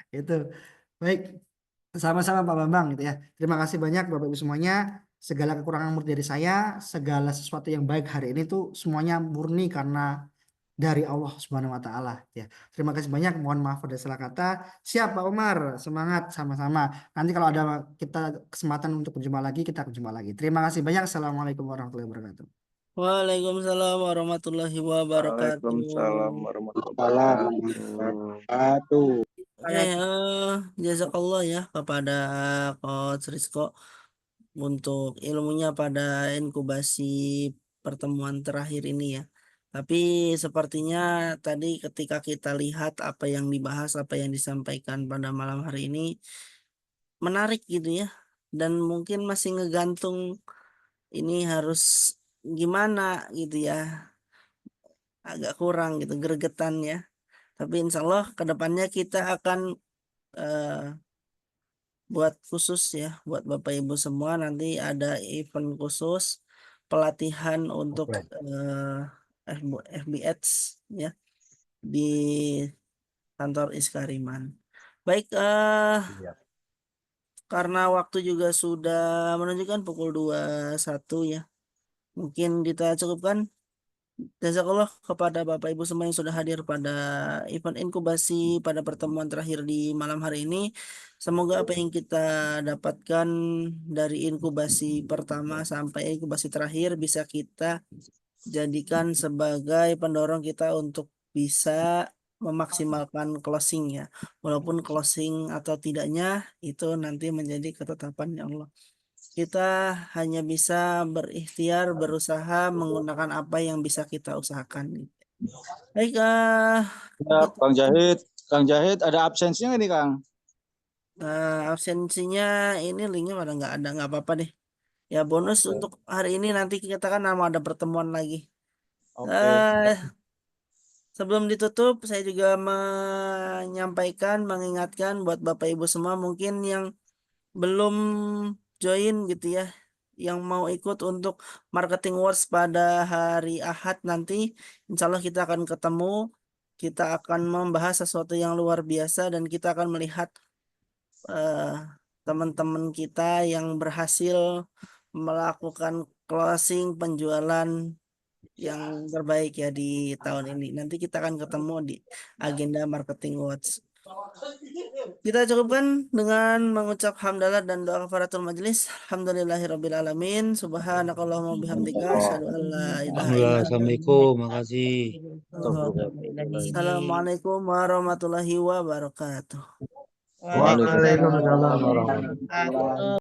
Itu. Baik. Sama-sama Pak Bambang gitu ya. Terima kasih banyak Bapak Ibu semuanya. Segala kekurangan murni dari saya, segala sesuatu yang baik hari ini tuh semuanya murni karena dari Allah Subhanahu wa taala ya. Terima kasih banyak. Mohon maaf ada salah kata. Siap Pak Umar, semangat sama-sama. Nanti kalau ada kita kesempatan untuk berjumpa lagi, kita berjumpa lagi. Terima kasih banyak. Assalamualaikum warahmatullahi wabarakatuh. Waalaikumsalam warahmatullahi wabarakatuh. Waalaikumsalam warahmatullahi wabarakatuh. Jazakallah ya kepada Coach Rizko untuk ilmunya pada inkubasi pertemuan terakhir ini ya. Tapi sepertinya tadi ketika kita lihat apa yang dibahas, apa yang disampaikan pada malam hari ini menarik gitu ya. Dan mungkin masih ngegantung ini harus gimana gitu ya. Agak kurang gitu gregetan ya. Tapi insya Allah kedepannya kita akan eh, buat khusus ya buat Bapak Ibu semua nanti ada event khusus pelatihan untuk FB Ads ya di kantor Iskariman. Baik, karena waktu juga sudah menunjukkan pukul 21 ya. Mungkin kita cukupkan Jazakallah kepada Bapak Ibu semua yang sudah hadir pada event inkubasi pada pertemuan terakhir di malam hari ini. Semoga apa yang kita dapatkan dari inkubasi pertama sampai inkubasi terakhir bisa kita jadikan sebagai pendorong kita untuk bisa memaksimalkan closing ya. Walaupun closing atau tidaknya itu nanti menjadi ketetapannya Allah. Kita hanya bisa berikhtiar, berusaha menggunakan apa yang bisa kita usahakan. Baik, Ya, Kang Jahid ada absensinya nggak nih Kang? absensinya ini linknya pada nggak ada, nggak apa-apa deh. Ya bonus Oke. untuk hari ini nanti kita kan mau ada pertemuan lagi. Oke. Eh, Sebelum ditutup, saya juga menyampaikan, mengingatkan buat Bapak Ibu semua mungkin yang belum join gitu ya, yang mau ikut untuk Marketing Wars pada hari Ahad nanti, insya Allah kita akan ketemu, kita akan membahas sesuatu yang luar biasa dan kita akan melihat eh, teman-teman kita yang berhasil melakukan closing penjualan yang terbaik ya di tahun ini. Nanti kita akan ketemu di agenda Marketing Watch. Kita cukupkan dengan mengucap hamdalah dan doa kafaratul majelis. Alhamdulillahirabbil alamin. Subhanakallahumma bihamdika asyhadu an la ilaha illa Alhamdulillah, anta Assalamualaikum, makasih. Assalamualaikum warahmatullahi wabarakatuh. Waalaikumsalam Waalaikumsalam warahmatullahi wabarakatuh.